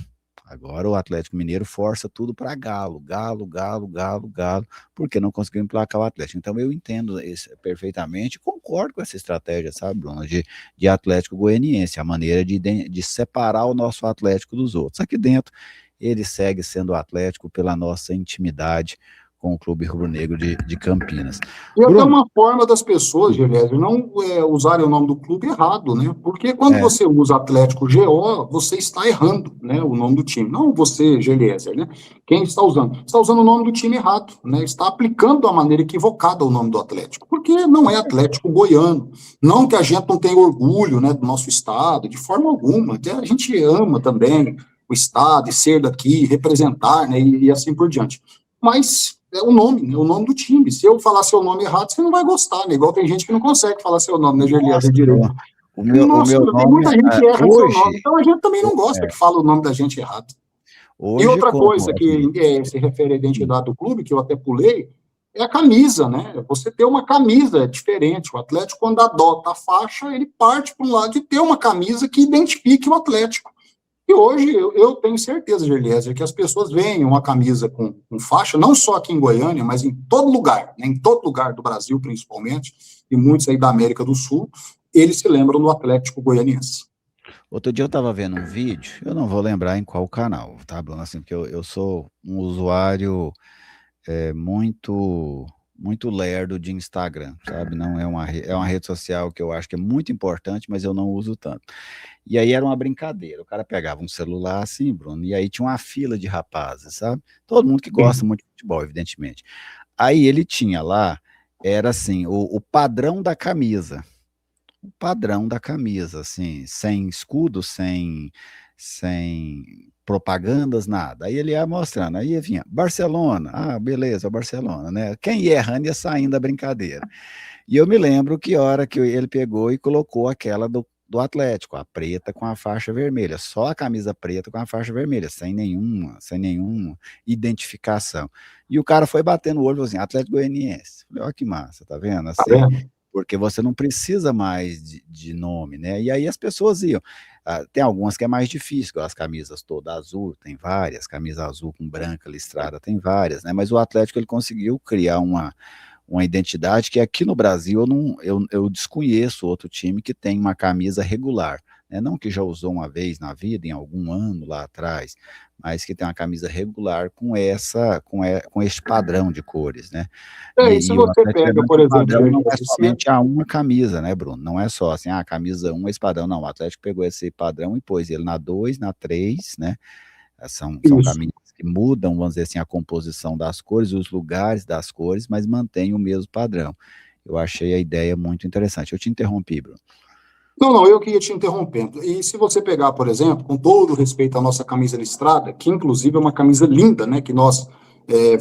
Agora o Atlético Mineiro força tudo para Galo, Galo, Galo, Galo, Galo, porque não conseguiu emplacar o Atlético. Então eu entendo isso perfeitamente, concordo com essa estratégia, sabe, Bruno, de Atlético Goianiense, a maneira de separar o nosso Atlético dos outros. Aqui dentro ele segue sendo Atlético pela nossa intimidade com o Clube Rubro-Negro de Campinas. E até uma forma das pessoas, Geliésio, não usarem o nome do clube errado, né? Porque quando você usa Atlético GO, você está errando, né, o nome do time. Não você, Geliésio, né? Quem está usando? Está usando o nome do time errado, né? Está aplicando a maneira equivocada o nome do Atlético, porque não é Atlético Goiano. Não que a gente não tenha orgulho, né, do nosso estado, de forma alguma. Até a gente ama também o estado e ser daqui, representar, né, e assim por diante. Mas é o nome, né, o nome do time. Se eu falar seu nome errado, você não vai gostar, né? Igual tem gente que não consegue falar seu nome, né, Geliésio, direito. Nossa, Tem muita gente que erra seu nome, então a gente também não hoje, gosta que fala o nome da gente errado. Hoje, e outra coisa que se refere à identidade do clube, que eu até pulei, é a camisa, né? Você ter uma camisa diferente. O Atlético, quando adota a faixa, ele parte para um lado de ter uma camisa que identifique o Atlético. E hoje eu tenho certeza, Geliésio, que as pessoas veem uma camisa com faixa, não só aqui em Goiânia, mas em todo lugar, né, em todo lugar do Brasil, principalmente, e muitos aí da América do Sul, eles se lembram do Atlético Goianiense. Outro dia eu estava vendo um vídeo, eu não vou lembrar em qual canal, tá, Bruno? Assim, porque eu sou um usuário muito lerdo de Instagram, sabe? Não é uma rede social que eu acho que é muito importante, mas eu não uso tanto. E aí era uma brincadeira, o cara pegava um celular assim, Bruno, e aí tinha uma fila de rapazes, sabe? Todo mundo que gosta muito de futebol, evidentemente. Aí ele tinha lá, era assim, o padrão da camisa. O padrão da camisa, assim, sem escudo, sem propagandas, nada. Aí ele ia mostrando, aí vinha Barcelona, beleza, Barcelona, né? Quem ia errando ia saindo da brincadeira. E eu me lembro que a hora que ele pegou e colocou aquela do Atlético, a preta com a faixa vermelha, só a camisa preta com a faixa vermelha, sem nenhuma identificação. E o cara foi batendo o olho e falou assim, Atlético Goianiense. Falei, olha que massa, tá vendo? Assim, porque você não precisa mais de nome, né? E aí as pessoas iam. Tem algumas que é mais difícil, as camisas todas azul, tem várias, camisa azul com branca listrada, tem várias, né? Mas o Atlético ele conseguiu criar uma identidade que aqui no Brasil eu desconheço outro time que tem uma camisa regular, né? Não que já usou uma vez na vida, em algum ano lá atrás, mas que tem uma camisa regular com este padrão de cores, né? E se você pega, por exemplo, não é somente a uma camisa, né, Bruno? Não é só assim, a camisa 1 é esse padrão, não. O Atlético pegou esse padrão e pôs ele na 2, na 3, né? São camisas que mudam, vamos dizer assim, a composição das cores, os lugares das cores, mas mantém o mesmo padrão. Eu achei a ideia muito interessante. Eu te interrompi, Bruno. Não, eu que ia te interrompendo. E se você pegar, por exemplo, com todo respeito à nossa camisa listrada, que inclusive é uma camisa linda, né, que nós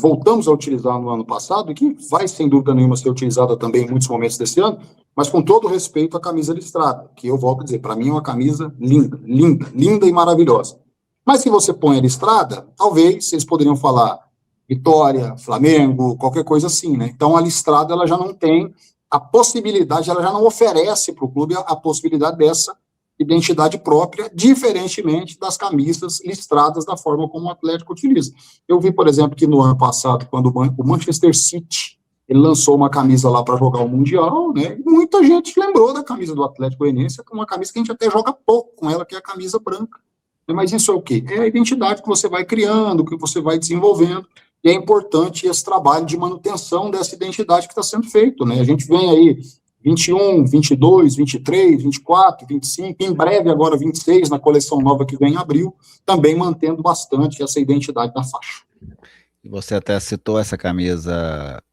voltamos a utilizar no ano passado, e que vai, sem dúvida nenhuma, ser utilizada também em muitos momentos desse ano, mas com todo respeito à camisa listrada, que eu volto a dizer, para mim é uma camisa linda, linda, linda e maravilhosa. Mas se você põe a listrada, talvez vocês poderiam falar Vitória, Flamengo, qualquer coisa assim, né? Então a listrada ela já não tem a possibilidade, ela já não oferece para o clube a possibilidade dessa identidade própria, diferentemente das camisas listradas da forma como o Atlético utiliza. Eu vi, por exemplo, que no ano passado, quando o Manchester City ele lançou uma camisa lá para jogar o Mundial, né, e muita gente lembrou da camisa do Atlético Goianiense, que é uma camisa que a gente até joga pouco com ela, que é a camisa branca. Mas isso é o quê? É a identidade que você vai criando, que você vai desenvolvendo, e é importante esse trabalho de manutenção dessa identidade que está sendo feito, né? A gente vem aí 21, 22, 23, 24, 25, em breve agora 26, na coleção nova que vem em abril, também mantendo bastante essa identidade da faixa. E você até citou essa camisa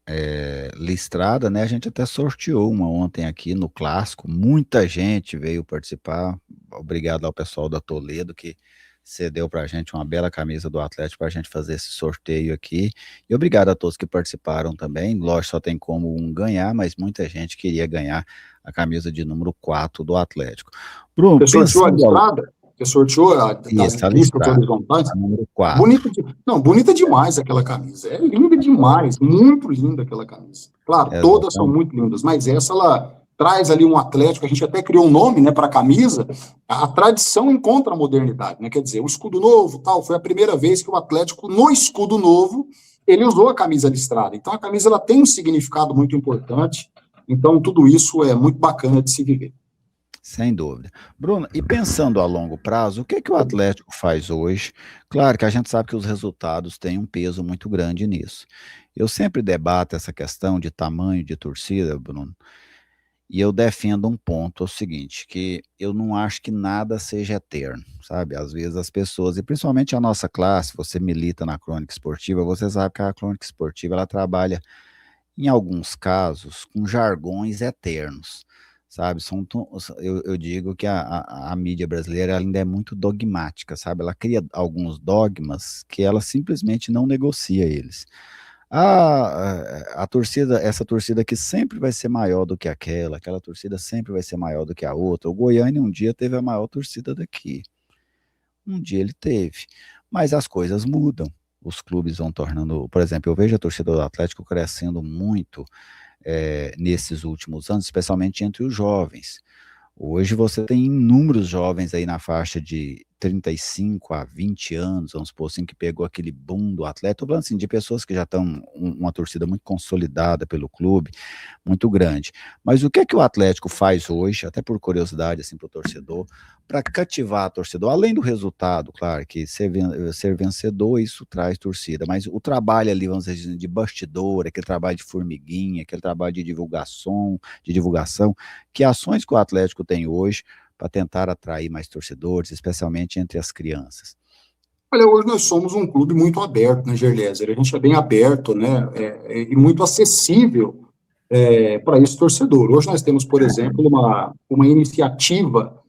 listrada, né? A gente até sorteou uma ontem aqui no Clássico, muita gente veio participar, obrigado ao pessoal da Toledo que cedeu para a gente uma bela camisa do Atlético para a gente fazer esse sorteio aqui, e obrigado a todos que participaram também. Lógico, só tem como um ganhar, mas muita gente queria ganhar a camisa de número 4 do Atlético. Bruno, você sorteou a listrada? Você sorteou das listas horizontais? Número 4. Bonita demais aquela camisa, é linda demais, muito linda aquela camisa. Claro, todas são muito lindas, mas essa, ela traz ali um Atlético, a gente até criou um nome, né, para a camisa, a tradição encontra a modernidade, né, quer dizer, o escudo novo, tal, foi a primeira vez que o Atlético, no escudo novo, ele usou a camisa listrada, então a camisa, ela tem um significado muito importante, então tudo isso é muito bacana de se viver. Sem dúvida. Bruno, e pensando a longo prazo, o que que o Atlético faz hoje? Claro que a gente sabe que os resultados têm um peso muito grande nisso. Eu sempre debato essa questão de tamanho de torcida, Bruno, e eu defendo um ponto, é o seguinte, que eu não acho que nada seja eterno, sabe? Às vezes as pessoas, e principalmente a nossa classe, você milita na crônica esportiva, você sabe que a crônica esportiva, ela trabalha, em alguns casos, com jargões eternos, sabe? Eu digo que a mídia brasileira ainda é muito dogmática, sabe? Ela cria alguns dogmas que ela simplesmente não negocia eles. Essa torcida aqui sempre vai ser maior do que aquela torcida sempre vai ser maior do que a outra. O Goiânia um dia teve a maior torcida daqui. Um dia ele teve. Mas as coisas mudam. Os clubes vão tornando... Por exemplo, eu vejo a torcida do Atlético crescendo muito nesses últimos anos, especialmente entre os jovens. Hoje você tem inúmeros jovens aí na faixa de 35 a 20 anos, vamos supor assim, que pegou aquele boom do Atlético. Estou falando assim, de pessoas que já estão uma torcida muito consolidada pelo clube, muito grande. Mas o que é que o Atlético faz hoje, até por curiosidade assim, para o torcedor, para cativar o torcedor, além do resultado, claro, que ser vencedor, isso traz torcida, mas o trabalho ali, vamos dizer, de bastidor, aquele trabalho de formiguinha, aquele trabalho de divulgação, que ações que o Atlético tem hoje para tentar atrair mais torcedores, especialmente entre as crianças? Olha, hoje nós somos um clube muito aberto, né, Gerlézer? A gente é bem aberto, né, e muito acessível para esse torcedor. Hoje nós temos, por exemplo, uma iniciativa,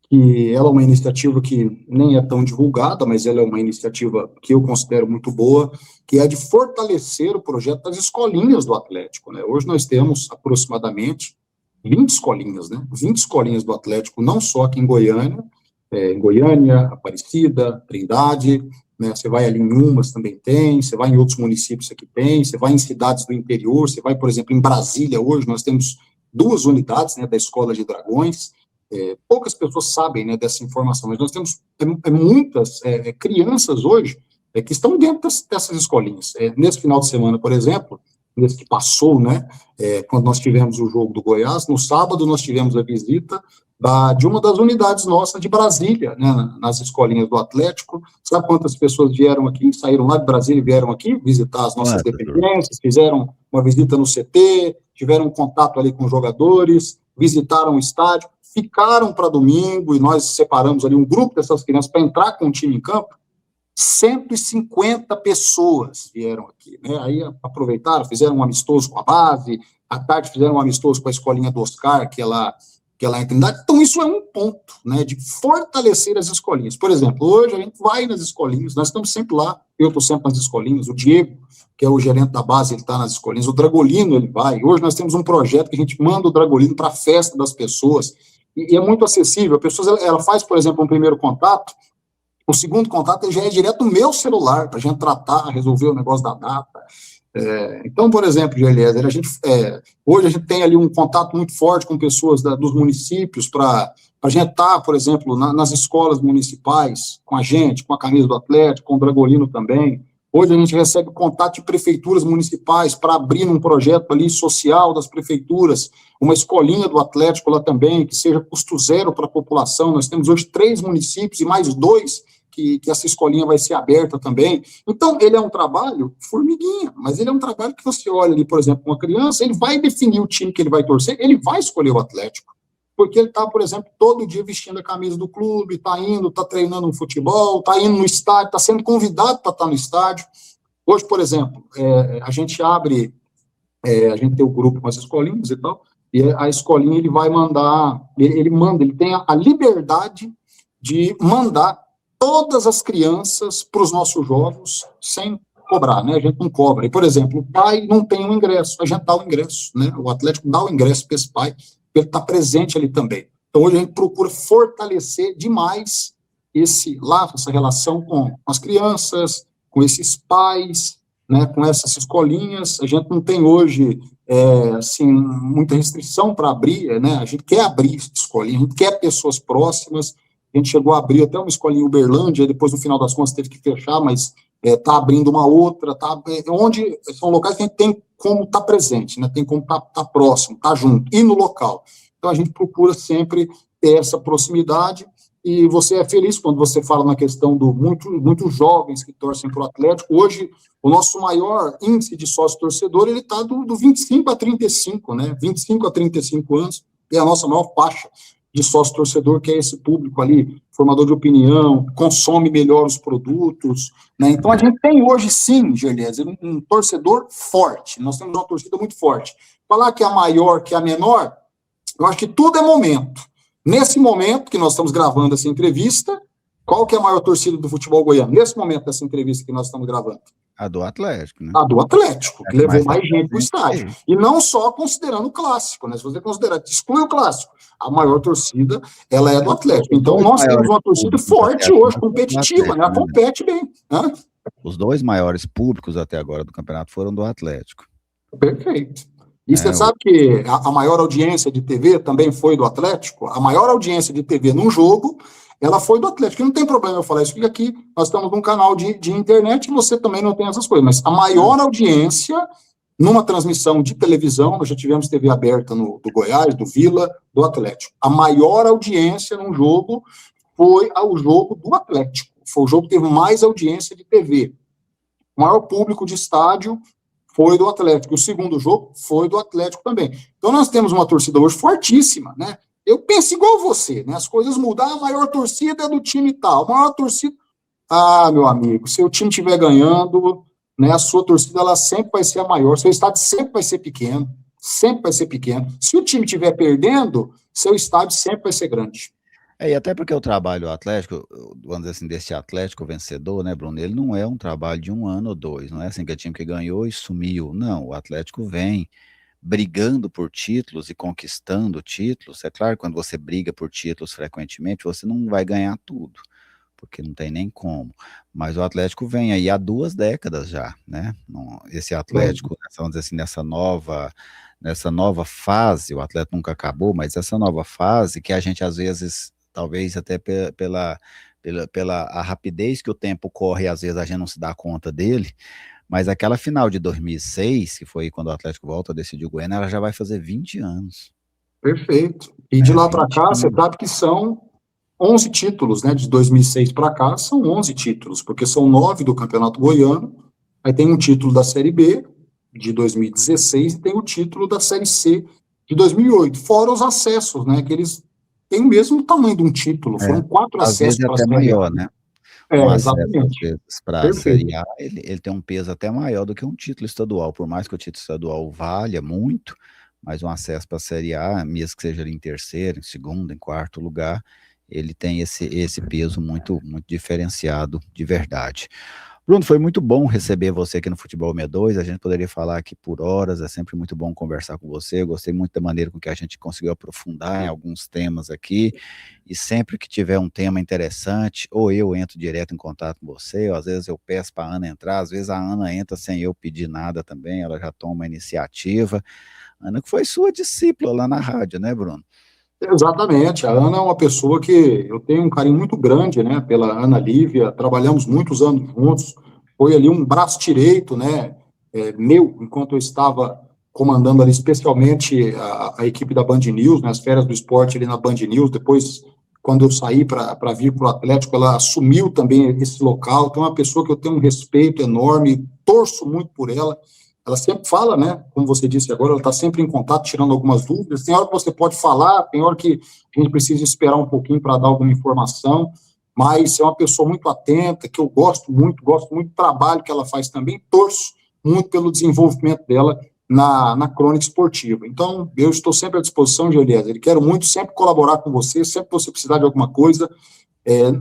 que ela é uma iniciativa que nem é tão divulgada, mas ela é uma iniciativa que eu considero muito boa, que é de fortalecer o projeto das escolinhas do Atlético, né? Hoje nós temos aproximadamente 20 escolinhas, né? 20 escolinhas do Atlético, não só aqui em Goiânia, Aparecida, Trindade, né? Você vai ali em Umas também tem, você vai em outros municípios aqui tem, você vai em cidades do interior, você vai, por exemplo, em Brasília hoje, nós temos 2 unidades, né, da Escola de Dragões. Poucas pessoas sabem, né, dessa informação, mas nós temos muitas crianças hoje que estão dentro dessas escolinhas. Nesse final de semana, por exemplo, nesse que passou, né, quando nós tivemos o jogo do Goiás, no sábado nós tivemos a visita de uma das unidades nossas de Brasília, né, nas escolinhas do Atlético. Sabe quantas pessoas vieram aqui, saíram lá de Brasília e vieram aqui visitar as nossas dependências, fizeram uma visita no CT, tiveram contato ali com jogadores, visitaram o estádio, ficaram para domingo, e nós separamos ali um grupo dessas crianças para entrar com o time em campo. 150 pessoas vieram aqui, né? Aí aproveitaram, fizeram um amistoso com a base, à tarde fizeram um amistoso com a escolinha do Oscar, que ela é em Trindade. Então isso é um ponto, né, de fortalecer as escolinhas. Por exemplo, hoje a gente vai nas escolinhas, nós estamos sempre lá, eu estou sempre nas escolinhas, o Diego, que é o gerente da base, ele está nas escolinhas, o Dragolino, ele vai. Hoje nós temos um projeto que a gente manda o Dragolino para a festa das pessoas, e é muito acessível. A pessoa, ela faz, por exemplo, um primeiro contato, o segundo contato já é direto no meu celular, para a gente tratar, resolver o negócio da data. Então, por exemplo, Eliezer, hoje a gente tem ali um contato muito forte com pessoas dos municípios, para a gente estar, por exemplo, nas escolas municipais, com a gente, com a camisa do Atlético, com o Dragolino também. Hoje a gente recebe contato de prefeituras municipais para abrir um projeto ali social das prefeituras, uma escolinha do Atlético lá também, que seja custo zero para a população. Nós temos hoje 3 municípios e mais 2 que essa escolinha vai ser aberta também. Então, ele é um trabalho formiguinha, mas ele é um trabalho que você olha ali, por exemplo, uma criança, ele vai definir o time que ele vai torcer, ele vai escolher o Atlético, porque ele está, por exemplo, todo dia vestindo a camisa do clube, está indo, está treinando um futebol, está indo no estádio, está sendo convidado para estar no estádio. Hoje, por exemplo, a gente abre, a gente tem o grupo com as escolinhas e tal, e a escolinha ele vai mandar, ele tem a liberdade de mandar todas as crianças para os nossos jogos sem cobrar, né? A gente não cobra. E, por exemplo, o pai não tem um ingresso, a gente dá o ingresso, né? O Atlético dá o ingresso para esse pai, ele está presente ali também. Então, hoje a gente procura fortalecer demais esse laço, essa relação com as crianças, com esses pais, né, com essas escolinhas. A gente não tem hoje, assim, muita restrição para abrir, né? A gente quer abrir escolinha, a gente quer pessoas próximas. A gente chegou a abrir até uma escolinha em Uberlândia, depois, no final das contas, teve que fechar, mas está abrindo uma outra, onde são locais que a gente tem como estar presente, né? Tem como estar próximo, estar junto, e no local. Então, a gente procura sempre ter essa proximidade, e você é feliz quando você fala na questão do muitos jovens que torcem para o Atlético. Hoje, o nosso maior índice de sócio-torcedor, ele está do 25 a 35, né? 25 a 35 anos, é a nossa maior faixa de sócio-torcedor, que é esse público ali, formador de opinião, consome melhor os produtos, né? Então, a gente tem hoje, sim, Gerliese, um torcedor forte, nós temos uma torcida muito forte. Falar que é a maior, que é a menor, eu acho que tudo é momento. Nesse momento que nós estamos gravando essa entrevista, qual que é a maior torcida do futebol goiano? Nesse momento dessa entrevista que nós estamos gravando? A do Atlético, né? A do Atlético, que levou mais gente para o estádio. Sim. E não só considerando o clássico, né? Se você considerar, exclui o clássico, a maior torcida, ela é do Atlético. Então, nós temos uma torcida forte hoje, competitiva, né? Ela compete bem. Né? Os 2 maiores públicos até agora do campeonato foram do Atlético. Perfeito. E você sabe que a maior audiência de TV também foi do Atlético? A maior audiência de TV num jogo, ela foi do Atlético. E não tem problema eu falar isso, porque aqui nós estamos num canal de internet e você também não tem essas coisas. Mas a maior audiência numa transmissão de televisão, nós já tivemos TV aberta do Goiás, do Vila, do Atlético. A maior audiência num jogo foi o jogo do Atlético. Foi o jogo que teve mais audiência de TV. O maior público de estádio foi do Atlético. O segundo jogo foi do Atlético também. Então, nós temos uma torcida hoje fortíssima, né? Eu penso igual você, né? As coisas mudam, a maior torcida é do time tal, a maior torcida... Ah, meu amigo, se o time estiver ganhando, né, a sua torcida, ela sempre vai ser a maior, seu estádio sempre vai ser pequeno, sempre vai ser pequeno. Se o time estiver perdendo, seu estádio sempre vai ser grande. E até porque o trabalho Atlético, vamos dizer assim, desse Atlético vencedor, né, Bruno, ele não é um trabalho de 1 ano ou 2, não é assim que é time que ganhou e sumiu, não, o Atlético vem brigando por títulos e conquistando títulos. É claro que quando você briga por títulos frequentemente, você não vai ganhar tudo, porque não tem nem como, mas o Atlético vem aí há 2 décadas já, né, esse Atlético, vamos dizer assim, nessa nova fase, o Atlético nunca acabou, mas essa nova fase que a gente às vezes, talvez até pela a rapidez que o tempo corre, às vezes a gente não se dá conta dele, mas aquela final de 2006, que foi quando o Atlético volta a decidir o Goiânia, ela já vai fazer 20 anos. Perfeito. E de lá para cá, você sabe que são 11 títulos, né? De 2006 para cá, são 11 títulos, porque são 9 do Campeonato Goiano, aí tem um título da Série B, de 2016, e tem o título da Série C, de 2008, fora os acessos, né? Que eles têm o mesmo tamanho de um título, foram 4 acessos para a Série A. Às vezes até maior, né? Exatamente. Para a Série A, ele tem um peso até maior do que um título estadual, por mais que o título estadual valha muito, mas um acesso para a Série A, mesmo que seja ali em terceiro, em segundo, em quarto lugar, ele tem esse peso muito, muito diferenciado de verdade. Bruno, foi muito bom receber você aqui no Futebol 62, a gente poderia falar aqui por horas, é sempre muito bom conversar com você, eu gostei muito da maneira com que a gente conseguiu aprofundar em alguns temas aqui, e sempre que tiver um tema interessante, ou eu entro direto em contato com você, ou às vezes eu peço para a Ana entrar, às vezes a Ana entra sem eu pedir nada também, ela já toma a iniciativa. Ana, que foi sua discípula lá na rádio, né, Bruno? Exatamente, a Ana é uma pessoa que eu tenho um carinho muito grande, né, pela Ana Lívia, trabalhamos muitos anos juntos, foi ali um braço direito, né, meu, enquanto eu estava comandando ali especialmente a equipe da Band News, né, as férias do esporte ali na Band News. Depois, quando eu saí para vir para o Atlético, ela assumiu também esse local. Então, é uma pessoa que eu tenho um respeito enorme, torço muito por ela. Ela sempre fala, né, como você disse agora, ela está sempre em contato, tirando algumas dúvidas. Tem hora que você pode falar, tem hora que a gente precisa esperar um pouquinho para dar alguma informação, mas é uma pessoa muito atenta, que eu gosto muito do trabalho que ela faz também, torço muito pelo desenvolvimento dela na crônica esportiva. Então, eu estou sempre à disposição, Eliezer, e quero muito sempre colaborar com você, sempre que você precisar de alguma coisa.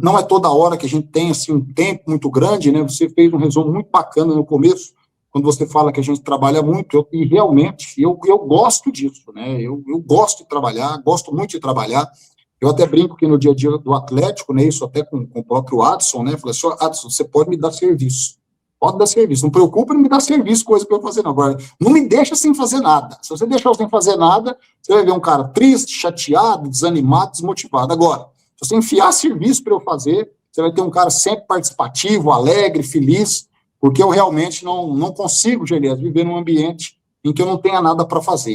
Não é toda hora que a gente tem assim, um tempo muito grande, né? Você fez um resumo muito bacana no começo, quando você fala que a gente trabalha muito, e realmente eu gosto disso, né? Eu gosto de trabalhar, gosto muito de trabalhar. Eu até brinco que no dia a dia do Atlético, né, isso até com o próprio Adson, né, falei assim, Adson, você pode me dar serviço, pode dar serviço, não preocupe em me dar serviço, coisa para eu fazer não, agora, não me deixa sem fazer nada. Se você deixar eu sem fazer nada, você vai ver um cara triste, chateado, desanimado, desmotivado. Agora, se você enfiar serviço para eu fazer, você vai ter um cara sempre participativo, alegre, feliz, porque eu realmente não consigo, Gelias, viver num ambiente em que eu não tenha nada para fazer,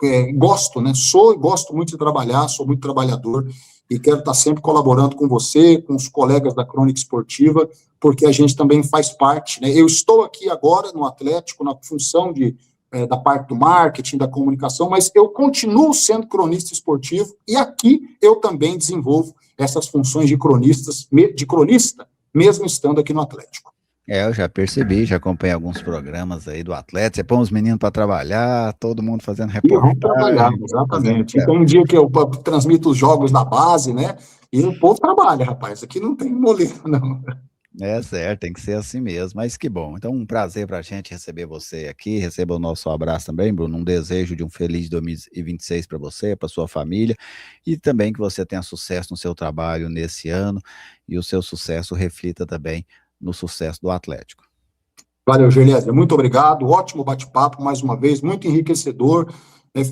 e gosto, né? Gosto muito de trabalhar, sou muito trabalhador e quero estar sempre colaborando com você, com os colegas da Crônica Esportiva, porque a gente também faz parte, né? Eu estou aqui agora no Atlético na função da parte do marketing, da comunicação, mas eu continuo sendo cronista esportivo e aqui eu também desenvolvo essas funções de cronista, mesmo estando aqui no Atlético. Eu já percebi, já acompanhei alguns programas aí do Atlético, você põe os meninos para trabalhar, todo mundo fazendo E vamos trabalhar, reportagem, fazendo... exatamente. Então, um dia que eu transmito os jogos na base, né? E o povo trabalha, rapaz. Aqui não tem moleza, não. É certo, tem que ser assim mesmo, mas que bom. Então, um prazer para a gente receber você aqui, receba o nosso abraço também, Bruno, um desejo de um feliz 2026 para você, para sua família, e também que você tenha sucesso no seu trabalho nesse ano, e o seu sucesso reflita também no sucesso do Atlético. Valeu, Gelésio, muito obrigado, ótimo bate-papo, mais uma vez, muito enriquecedor.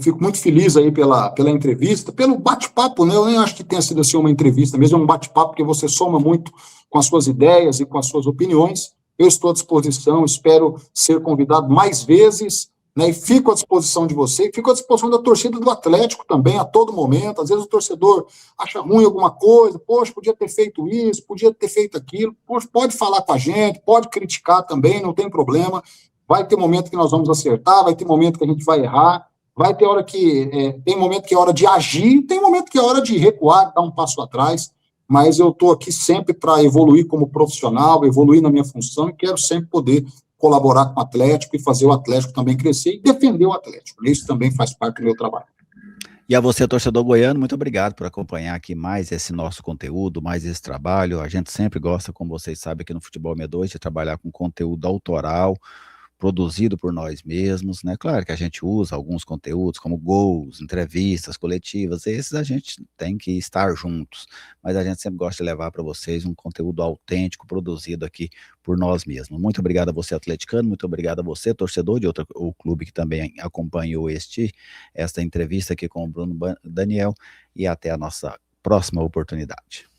Fico muito feliz aí pela entrevista, pelo bate-papo, né? Eu nem acho que tenha sido assim uma entrevista mesmo, é um bate-papo porque você soma muito com as suas ideias e com as suas opiniões. Eu estou à disposição, espero ser convidado mais vezes, né? E fico à disposição de você, fico à disposição da torcida do Atlético também, a todo momento. Às vezes o torcedor acha ruim alguma coisa, poxa, podia ter feito isso, podia ter feito aquilo, poxa, pode falar com a gente, pode criticar também, não tem problema. Vai ter momento que nós vamos acertar, vai ter momento que a gente vai errar. Vai ter hora que tem momento que é hora de agir, tem momento que é hora de recuar, dar um passo atrás, mas eu estou aqui sempre para evoluir como profissional, evoluir na minha função e quero sempre poder colaborar com o Atlético e fazer o Atlético também crescer e defender o Atlético. Isso também faz parte do meu trabalho. E a você, torcedor goiano, muito obrigado por acompanhar aqui mais esse nosso conteúdo, mais esse trabalho. A gente sempre gosta, como vocês sabem, aqui no Futebol 62, de trabalhar com conteúdo autoral, produzido por nós mesmos, né? Claro que a gente usa alguns conteúdos como gols, entrevistas coletivas, esses a gente tem que estar juntos, mas a gente sempre gosta de levar para vocês um conteúdo autêntico, produzido aqui por nós mesmos. Muito obrigado a você, atleticano, muito obrigado a você, torcedor de o clube que também acompanhou esta entrevista aqui com o Bruno Daniel, e até a nossa próxima oportunidade.